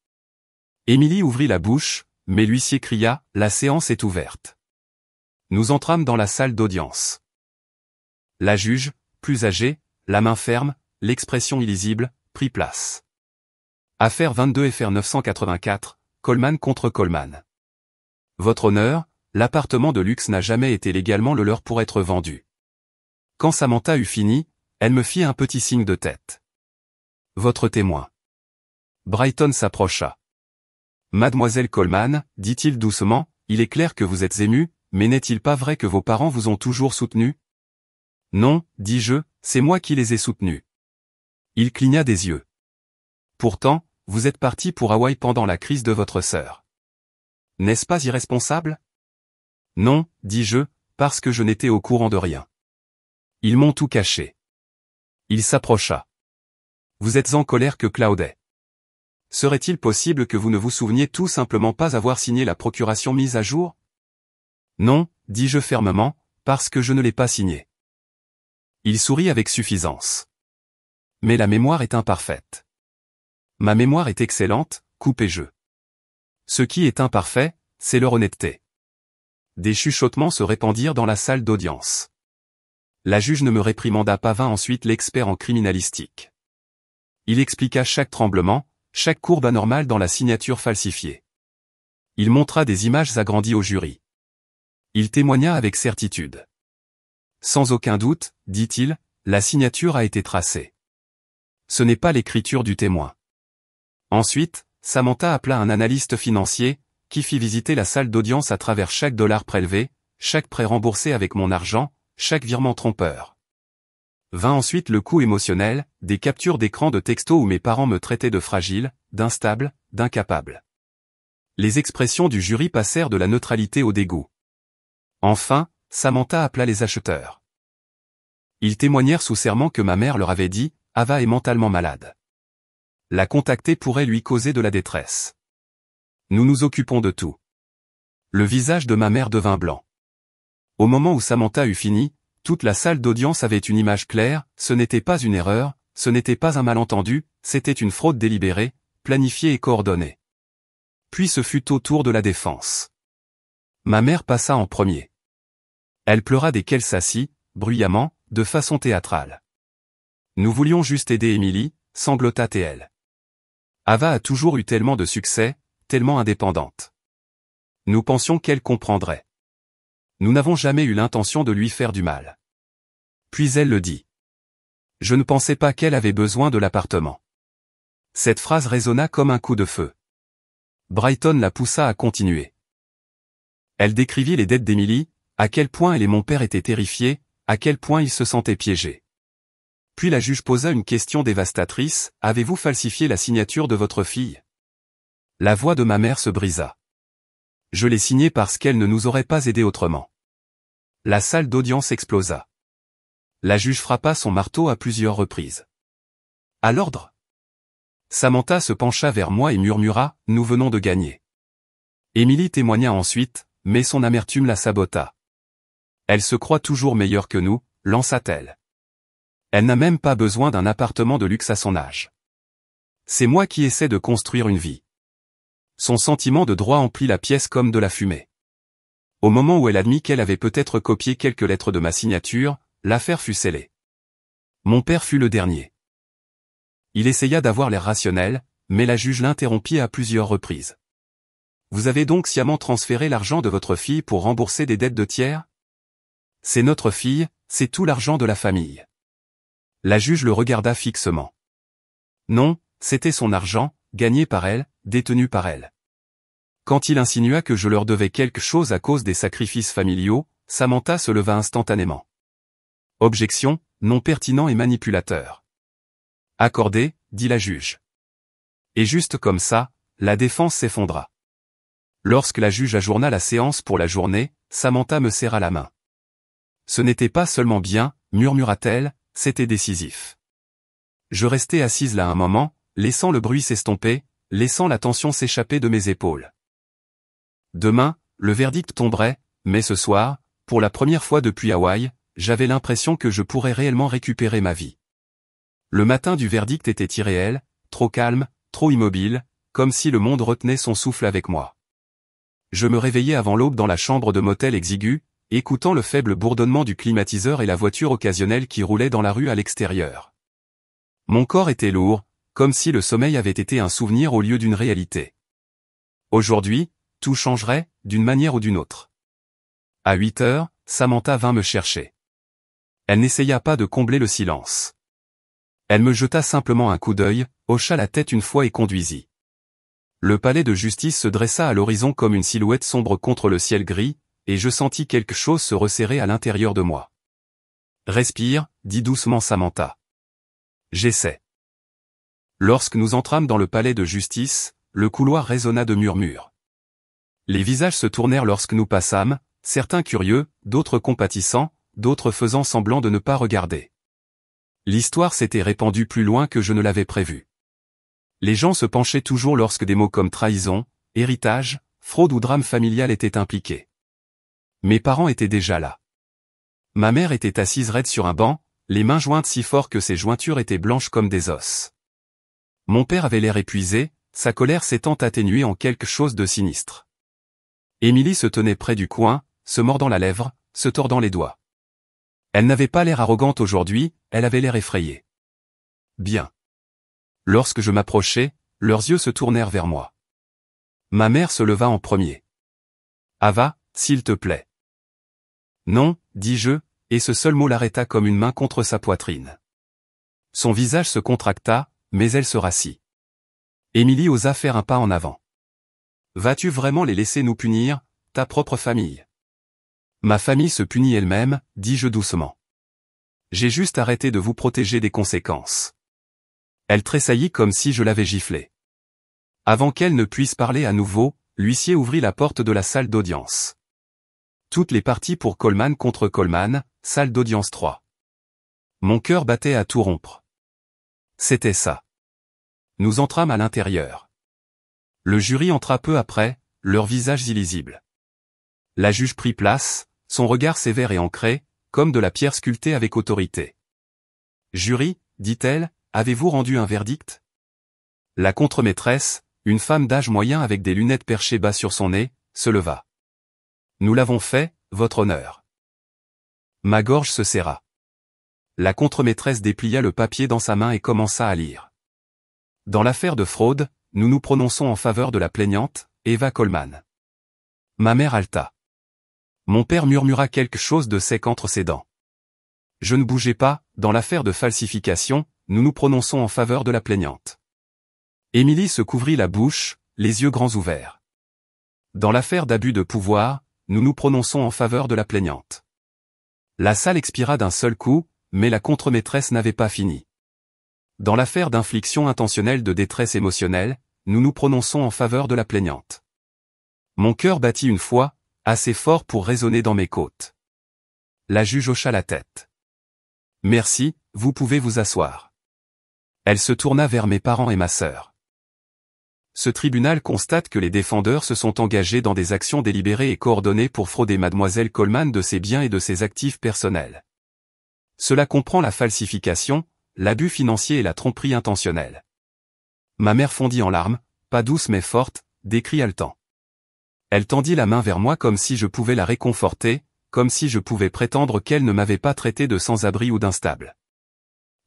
Émilie ouvrit la bouche, mais l'huissier cria, la séance est ouverte. Nous entrâmes dans la salle d'audience. La juge, plus âgée, la main ferme, l'expression illisible, prit place. Affaire 22 FR 984, Coleman contre Coleman. Votre honneur, l'appartement de luxe n'a jamais été légalement le leur pour être vendu. Quand Samantha eut fini, elle me fit un petit signe de tête. Votre témoin. Brighton s'approcha. Mademoiselle Coleman, dit-il doucement, il est clair que vous êtes émue, mais n'est-il pas vrai que vos parents vous ont toujours soutenu? Non, dis-je, c'est moi qui les ai soutenus. Il cligna des yeux. Pourtant, vous êtes parti pour Hawaï pendant la crise de votre sœur. N'est-ce pas irresponsable? Non, dis-je, parce que je n'étais au courant de rien. Ils m'ont tout caché. Il s'approcha. Vous êtes en colère que Claudet. Serait-il possible que vous ne vous souveniez tout simplement pas avoir signé la procuration mise à jour? Non, dis-je fermement, parce que je ne l'ai pas signée. Il sourit avec suffisance. Mais la mémoire est imparfaite. Ma mémoire est excellente, coupai-je. Ce qui est imparfait, c'est leur honnêteté. Des chuchotements se répandirent dans la salle d'audience. La juge ne me réprimanda pas, vint ensuite l'expert en criminalistique. Il expliqua chaque tremblement, chaque courbe anormale dans la signature falsifiée. Il montra des images agrandies au jury. Il témoigna avec certitude. Sans aucun doute, dit-il, la signature a été tracée. Ce n'est pas l'écriture du témoin. Ensuite, Samantha appela un analyste financier, qui fit visiter la salle d'audience à travers chaque dollar prélevé, chaque prêt remboursé avec mon argent, chaque virement trompeur. Vint ensuite le coup émotionnel, des captures d'écran de textos où mes parents me traitaient de fragile, d'instable, d'incapable. Les expressions du jury passèrent de la neutralité au dégoût. Enfin, Samantha appela les acheteurs. Ils témoignèrent sous serment que ma mère leur avait dit, Ava est mentalement malade. La contacter pourrait lui causer de la détresse. Nous nous occupons de tout. Le visage de ma mère devint blanc. Au moment où Samantha eut fini, toute la salle d'audience avait une image claire, ce n'était pas une erreur, ce n'était pas un malentendu, c'était une fraude délibérée, planifiée et coordonnée. Puis ce fut au tour de la défense. Ma mère passa en premier. Elle pleura dès qu'elle s'assit, bruyamment, de façon théâtrale. Nous voulions juste aider Émilie, sanglota-t-elle. Ava a toujours eu tellement de succès, tellement indépendante. Nous pensions qu'elle comprendrait. Nous n'avons jamais eu l'intention de lui faire du mal. Puis elle le dit. Je ne pensais pas qu'elle avait besoin de l'appartement. Cette phrase résonna comme un coup de feu. Brighton la poussa à continuer. Elle décrivit les dettes d'Émilie, à quel point elle et mon père étaient terrifiés, à quel point ils se sentaient piégés. Puis la juge posa une question dévastatrice, avez-vous falsifié la signature de votre fille? La voix de ma mère se brisa. Je l'ai signée parce qu'elle ne nous aurait pas aidés autrement. La salle d'audience explosa. La juge frappa son marteau à plusieurs reprises. À l'ordre. Samantha se pencha vers moi et murmura, « Nous venons de gagner. » Émilie témoigna ensuite, mais son amertume la sabota. « Elle se croit toujours meilleure que nous, » lança-t-elle. Elle n'a même pas besoin d'un appartement de luxe à son âge. C'est moi qui essaie de construire une vie. Son sentiment de droit emplit la pièce comme de la fumée. Au moment où elle admit qu'elle avait peut-être copié quelques lettres de ma signature, l'affaire fut scellée. Mon père fut le dernier. Il essaya d'avoir l'air rationnel, mais la juge l'interrompit à plusieurs reprises. « Vous avez donc sciemment transféré l'argent de votre fille pour rembourser des dettes de tiers ? C'est notre fille, c'est tout l'argent de la famille. » La juge le regarda fixement. Non, c'était son argent, gagné par elle, détenu par elle. Quand il insinua que je leur devais quelque chose à cause des sacrifices familiaux, Samantha se leva instantanément. Objection, non pertinent et manipulateur. Accordé, dit la juge. Et juste comme ça, la défense s'effondra. Lorsque la juge ajourna la séance pour la journée, Samantha me serra la main. Ce n'était pas seulement bien, murmura-t-elle, c'était décisif. Je restai assise là un moment, laissant le bruit s'estomper, laissant la tension s'échapper de mes épaules. Demain, le verdict tomberait, mais ce soir, pour la première fois depuis Hawaï, j'avais l'impression que je pourrais réellement récupérer ma vie. Le matin du verdict était irréel, trop calme, trop immobile, comme si le monde retenait son souffle avec moi. Je me réveillais avant l'aube dans la chambre de motel exigu, écoutant le faible bourdonnement du climatiseur et la voiture occasionnelle qui roulait dans la rue à l'extérieur. Mon corps était lourd, comme si le sommeil avait été un souvenir au lieu d'une réalité. Aujourd'hui, tout changerait, d'une manière ou d'une autre. À 8 heures, Samantha vint me chercher. Elle n'essaya pas de combler le silence. Elle me jeta simplement un coup d'œil, hocha la tête une fois et conduisit. Le palais de justice se dressa à l'horizon comme une silhouette sombre contre le ciel gris, et je sentis quelque chose se resserrer à l'intérieur de moi. « Respire », dit doucement Samantha. J'essaie. Lorsque nous entrâmes dans le palais de justice, le couloir résonna de murmures. Les visages se tournèrent lorsque nous passâmes, certains curieux, d'autres compatissants, d'autres faisant semblant de ne pas regarder. L'histoire s'était répandue plus loin que je ne l'avais prévu. Les gens se penchaient toujours lorsque des mots comme trahison, héritage, fraude ou drame familial étaient impliqués. Mes parents étaient déjà là. Ma mère était assise raide sur un banc, les mains jointes si fort que ses jointures étaient blanches comme des os. Mon père avait l'air épuisé, sa colère s'étant atténuée en quelque chose de sinistre. Émilie se tenait près du coin, se mordant la lèvre, se tordant les doigts. Elle n'avait pas l'air arrogante aujourd'hui, elle avait l'air effrayée. Bien. Lorsque je m'approchai, leurs yeux se tournèrent vers moi. Ma mère se leva en premier. « Ava, s'il te plaît. »« Non, dis-je, et ce seul mot l'arrêta comme une main contre sa poitrine. Son visage se contracta, mais elle se rassit. Émilie osa faire un pas en avant. « Vas-tu vraiment les laisser nous punir, ta propre famille ? » Ma famille se punit elle-même, dis-je doucement. J'ai juste arrêté de vous protéger des conséquences. Elle tressaillit comme si je l'avais giflée. Avant qu'elle ne puisse parler à nouveau, l'huissier ouvrit la porte de la salle d'audience. Toutes les parties pour Coleman contre Coleman, salle d'audience 3. Mon cœur battait à tout rompre. C'était ça. Nous entrâmes à l'intérieur. Le jury entra peu après, leurs visages illisibles. La juge prit place, son regard sévère et ancré, comme de la pierre sculptée avec autorité. « Jury, dit-elle, avez-vous rendu un verdict ?» La contremaîtresse, une femme d'âge moyen avec des lunettes perchées bas sur son nez, se leva. « Nous l'avons fait, votre honneur. » Ma gorge se serra. La contremaîtresse déplia le papier dans sa main et commença à lire. « Dans l'affaire de fraude, nous nous prononçons en faveur de la plaignante, Eva Coleman. » Ma mère haleta. Mon père murmura quelque chose de sec entre ses dents. Je ne bougeais pas, dans l'affaire de falsification, nous nous prononçons en faveur de la plaignante. Émilie se couvrit la bouche, les yeux grands ouverts. Dans l'affaire d'abus de pouvoir, nous nous prononçons en faveur de la plaignante. La salle expira d'un seul coup, mais la contremaîtresse n'avait pas fini. Dans l'affaire d'infliction intentionnelle de détresse émotionnelle, nous nous prononçons en faveur de la plaignante. Mon cœur battit une fois, assez fort pour résonner dans mes côtes. La juge hocha la tête. Merci, vous pouvez vous asseoir. Elle se tourna vers mes parents et ma sœur. Ce tribunal constate que les défendeurs se sont engagés dans des actions délibérées et coordonnées pour frauder mademoiselle Coleman de ses biens et de ses actifs personnels. Cela comprend la falsification, l'abus financier et la tromperie intentionnelle. Ma mère fondit en larmes, pas douce mais forte, des cris haletants. Elle tendit la main vers moi comme si je pouvais la réconforter, comme si je pouvais prétendre qu'elle ne m'avait pas traité de sans-abri ou d'instable.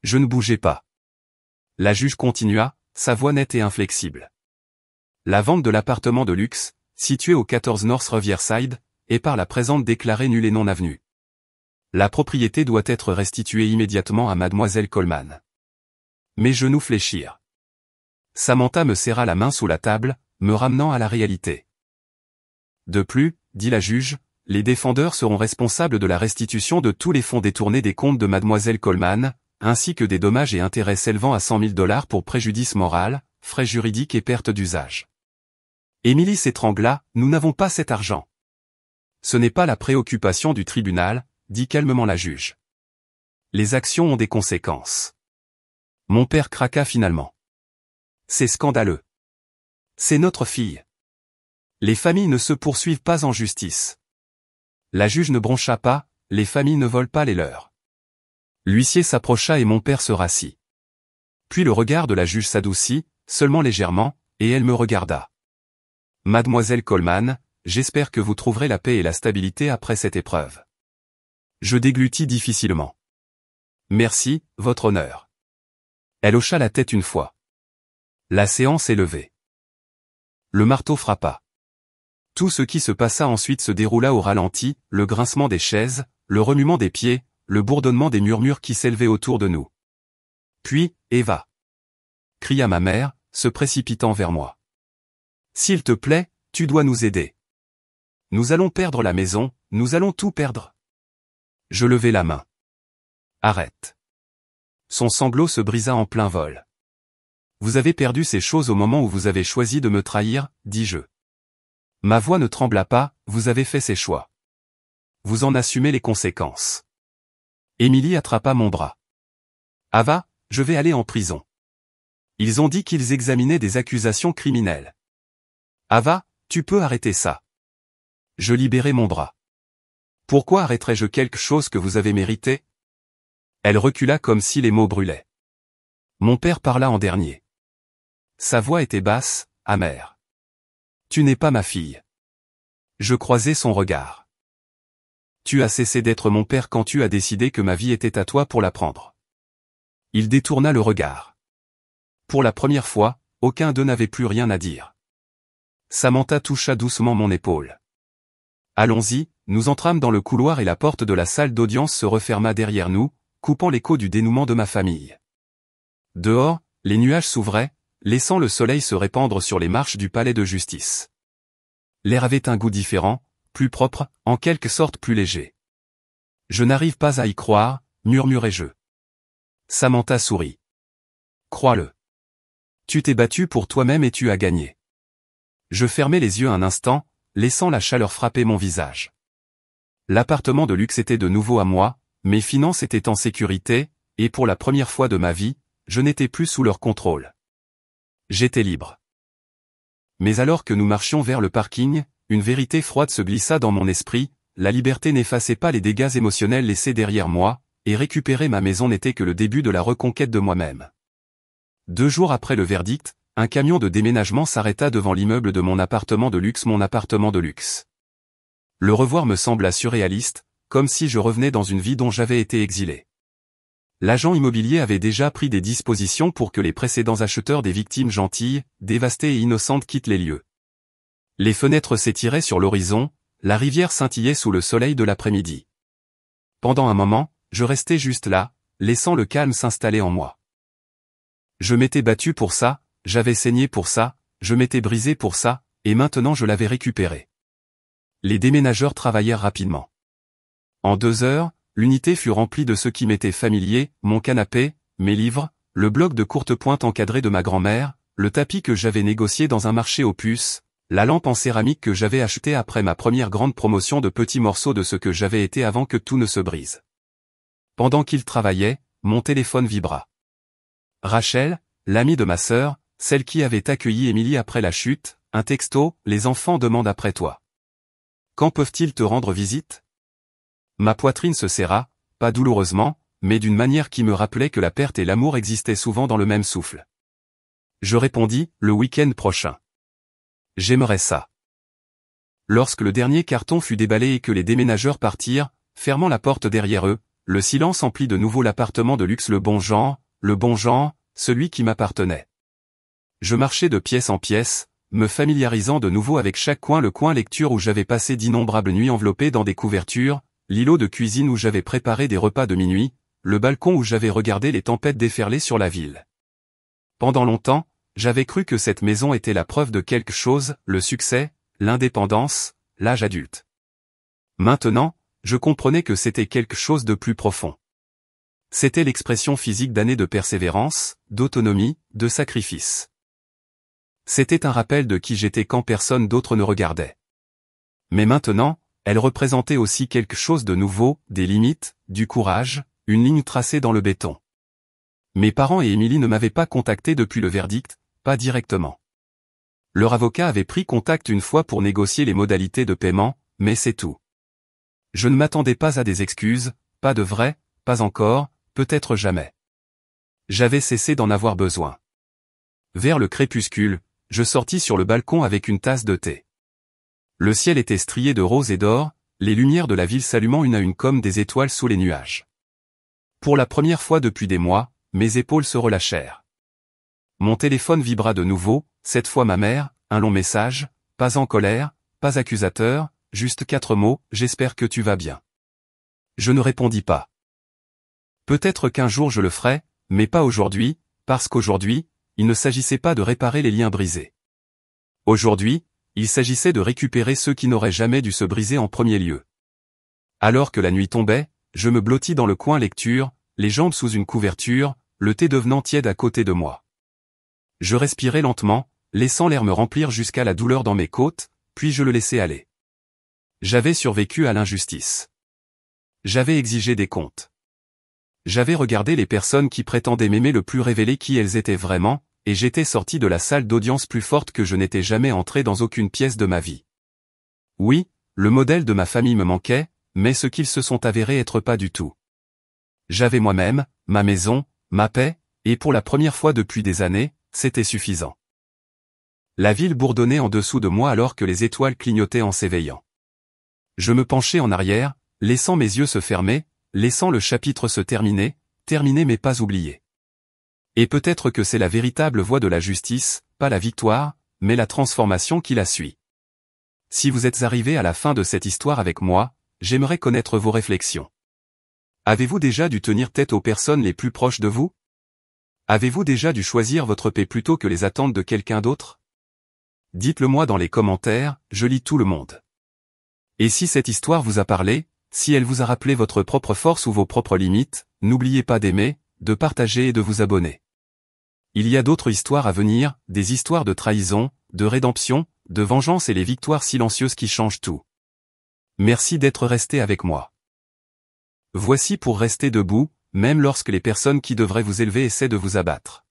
Je ne bougeais pas. La juge continua, sa voix nette et inflexible. La vente de l'appartement de luxe, situé au 14 North Riverside, est par la présente déclarée nulle et non avenue. La propriété doit être restituée immédiatement à mademoiselle Coleman. Mes genoux fléchirent. Samantha me serra la main sous la table, me ramenant à la réalité. De plus, dit la juge, les défendeurs seront responsables de la restitution de tous les fonds détournés des comptes de mademoiselle Coleman, ainsi que des dommages et intérêts s'élevant à 100 000 $ pour préjudice moral, frais juridiques et perte d'usage. Émilie s'étrangla, nous n'avons pas cet argent. Ce n'est pas la préoccupation du tribunal, dit calmement la juge. Les actions ont des conséquences. Mon père craqua finalement. C'est scandaleux. C'est notre fille. Les familles ne se poursuivent pas en justice. La juge ne broncha pas, les familles ne volent pas les leurs. L'huissier s'approcha et mon père se rassit. Puis le regard de la juge s'adoucit, seulement légèrement, et elle me regarda. Mademoiselle Coleman, j'espère que vous trouverez la paix et la stabilité après cette épreuve. Je déglutis difficilement. Merci, votre honneur. Elle hocha la tête une fois. La séance est levée. Le marteau frappa. Tout ce qui se passa ensuite se déroula au ralenti, le grincement des chaises, le remuement des pieds, le bourdonnement des murmures qui s'élevaient autour de nous. Puis, Eva, cria ma mère, se précipitant vers moi. S'il te plaît, tu dois nous aider. Nous allons perdre la maison, nous allons tout perdre. Je levai la main. Arrête. Son sanglot se brisa en plein vol. Vous avez perdu ces choses au moment où vous avez choisi de me trahir, dis-je. Ma voix ne trembla pas, vous avez fait ces choix. Vous en assumez les conséquences. Émilie attrapa mon bras. Ava, je vais aller en prison. Ils ont dit qu'ils examinaient des accusations criminelles. Ava, tu peux arrêter ça. Je libérai mon bras. Pourquoi arrêterais-je quelque chose que vous avez mérité? Elle recula comme si les mots brûlaient. Mon père parla en dernier. Sa voix était basse, amère. Tu n'es pas ma fille. Je croisai son regard. Tu as cessé d'être mon père quand tu as décidé que ma vie était à toi pour la prendre. Il détourna le regard. Pour la première fois, aucun d'eux n'avait plus rien à dire. Samantha toucha doucement mon épaule. Allons-y, nous entrâmes dans le couloir et la porte de la salle d'audience se referma derrière nous, coupant l'écho du dénouement de ma famille. Dehors, les nuages s'ouvraient, laissant le soleil se répandre sur les marches du palais de justice. L'air avait un goût différent, plus propre, en quelque sorte plus léger. Je n'arrive pas à y croire, murmurai-je. Samantha sourit. Crois-le. Tu t'es battu pour toi-même et tu as gagné. Je fermai les yeux un instant, laissant la chaleur frapper mon visage. L'appartement de luxe était de nouveau à moi, mes finances étaient en sécurité, et pour la première fois de ma vie, je n'étais plus sous leur contrôle. J'étais libre. Mais alors que nous marchions vers le parking, une vérité froide se glissa dans mon esprit, la liberté n'effaçait pas les dégâts émotionnels laissés derrière moi, et récupérer ma maison n'était que le début de la reconquête de moi-même. 2 jours après le verdict, un camion de déménagement s'arrêta devant l'immeuble de mon appartement de luxe. Le revoir me sembla surréaliste, comme si je revenais dans une vie dont j'avais été exilé. L'agent immobilier avait déjà pris des dispositions pour que les précédents acheteurs des victimes gentilles, dévastées et innocentes quittent les lieux. Les fenêtres s'étiraient sur l'horizon, la rivière scintillait sous le soleil de l'après-midi. Pendant un moment, je restais juste là, laissant le calme s'installer en moi. Je m'étais battu pour ça, j'avais saigné pour ça, je m'étais brisé pour ça, et maintenant je l'avais récupéré. Les déménageurs travaillèrent rapidement. En 2 heures, l'unité fut remplie de ce qui m'était familier, mon canapé, mes livres, le bloc de courte pointe encadré de ma grand-mère, le tapis que j'avais négocié dans un marché aux puces, La lampe en céramique que j'avais achetée après ma première grande promotion de petits morceaux de ce que j'avais été avant que tout ne se brise. Pendant qu'il travaillait, mon téléphone vibra. Rachel, l'amie de ma sœur, celle qui avait accueilli Émilie après la chute, un texto, les enfants demandent après toi. Quand peuvent-ils te rendre visite? Ma poitrine se serra, pas douloureusement, mais d'une manière qui me rappelait que la perte et l'amour existaient souvent dans le même souffle. Je répondis, le week-end prochain. J'aimerais ça. Lorsque le dernier carton fut déballé et que les déménageurs partirent, fermant la porte derrière eux, le silence emplit de nouveau l'appartement de luxe le bon genre, celui qui m'appartenait. Je marchais de pièce en pièce, me familiarisant de nouveau avec chaque coin, le coin lecture où j'avais passé d'innombrables nuits enveloppées dans des couvertures, l'îlot de cuisine où j'avais préparé des repas de minuit, le balcon où j'avais regardé les tempêtes déferler sur la ville. Pendant longtemps, j'avais cru que cette maison était la preuve de quelque chose, le succès, l'indépendance, l'âge adulte. Maintenant, je comprenais que c'était quelque chose de plus profond. C'était l'expression physique d'années de persévérance, d'autonomie, de sacrifice. C'était un rappel de qui j'étais quand personne d'autre ne regardait. Mais maintenant, elle représentait aussi quelque chose de nouveau, des limites, du courage, une ligne tracée dans le béton. Mes parents et Émilie ne m'avaient pas contacté depuis le verdict, pas directement. Leur avocat avait pris contact une fois pour négocier les modalités de paiement, mais c'est tout. Je ne m'attendais pas à des excuses, pas de vraies, pas encore, peut-être jamais. J'avais cessé d'en avoir besoin. Vers le crépuscule, je sortis sur le balcon avec une tasse de thé. Le ciel était strié de rose et d'or, les lumières de la ville s'allumant une à une comme des étoiles sous les nuages. Pour la première fois depuis des mois, mes épaules se relâchèrent. Mon téléphone vibra de nouveau, cette fois ma mère, un long message, pas en colère, pas accusateur, juste 4 mots, j'espère que tu vas bien. Je ne répondis pas. Peut-être qu'un jour je le ferai, mais pas aujourd'hui, parce qu'aujourd'hui, il ne s'agissait pas de réparer les liens brisés. Aujourd'hui, il s'agissait de récupérer ceux qui n'auraient jamais dû se briser en premier lieu. Alors que la nuit tombait, je me blottis dans le coin lecture, les jambes sous une couverture, le thé devenant tiède à côté de moi. Je respirais lentement, laissant l'air me remplir jusqu'à la douleur dans mes côtes, puis je le laissais aller. J'avais survécu à l'injustice. J'avais exigé des comptes. J'avais regardé les personnes qui prétendaient m'aimer le plus révéler qui elles étaient vraiment, et j'étais sorti de la salle d'audience plus forte que je n'étais jamais entré dans aucune pièce de ma vie. Oui, le modèle de ma famille me manquait, mais ce qu'ils se sont avérés être pas du tout. J'avais moi-même, ma maison, ma paix, et pour la première fois depuis des années, c'était suffisant. La ville bourdonnait en dessous de moi alors que les étoiles clignotaient en s'éveillant. Je me penchai en arrière, laissant mes yeux se fermer, laissant le chapitre se terminer mais pas oublié. Et peut-être que c'est la véritable voie de la justice, pas la victoire, mais la transformation qui la suit. Si vous êtes arrivé à la fin de cette histoire avec moi, j'aimerais connaître vos réflexions. Avez-vous déjà dû tenir tête aux personnes les plus proches de vous? Avez-vous déjà dû choisir votre paix plutôt que les attentes de quelqu'un d'autre? Dites-le moi dans les commentaires, je lis tout le monde. Et si cette histoire vous a parlé, si elle vous a rappelé votre propre force ou vos propres limites, n'oubliez pas d'aimer, de partager et de vous abonner. Il y a d'autres histoires à venir, des histoires de trahison, de rédemption, de vengeance et les victoires silencieuses qui changent tout. Merci d'être resté avec moi. Voici pour rester debout, même lorsque les personnes qui devraient vous élever essaient de vous abattre.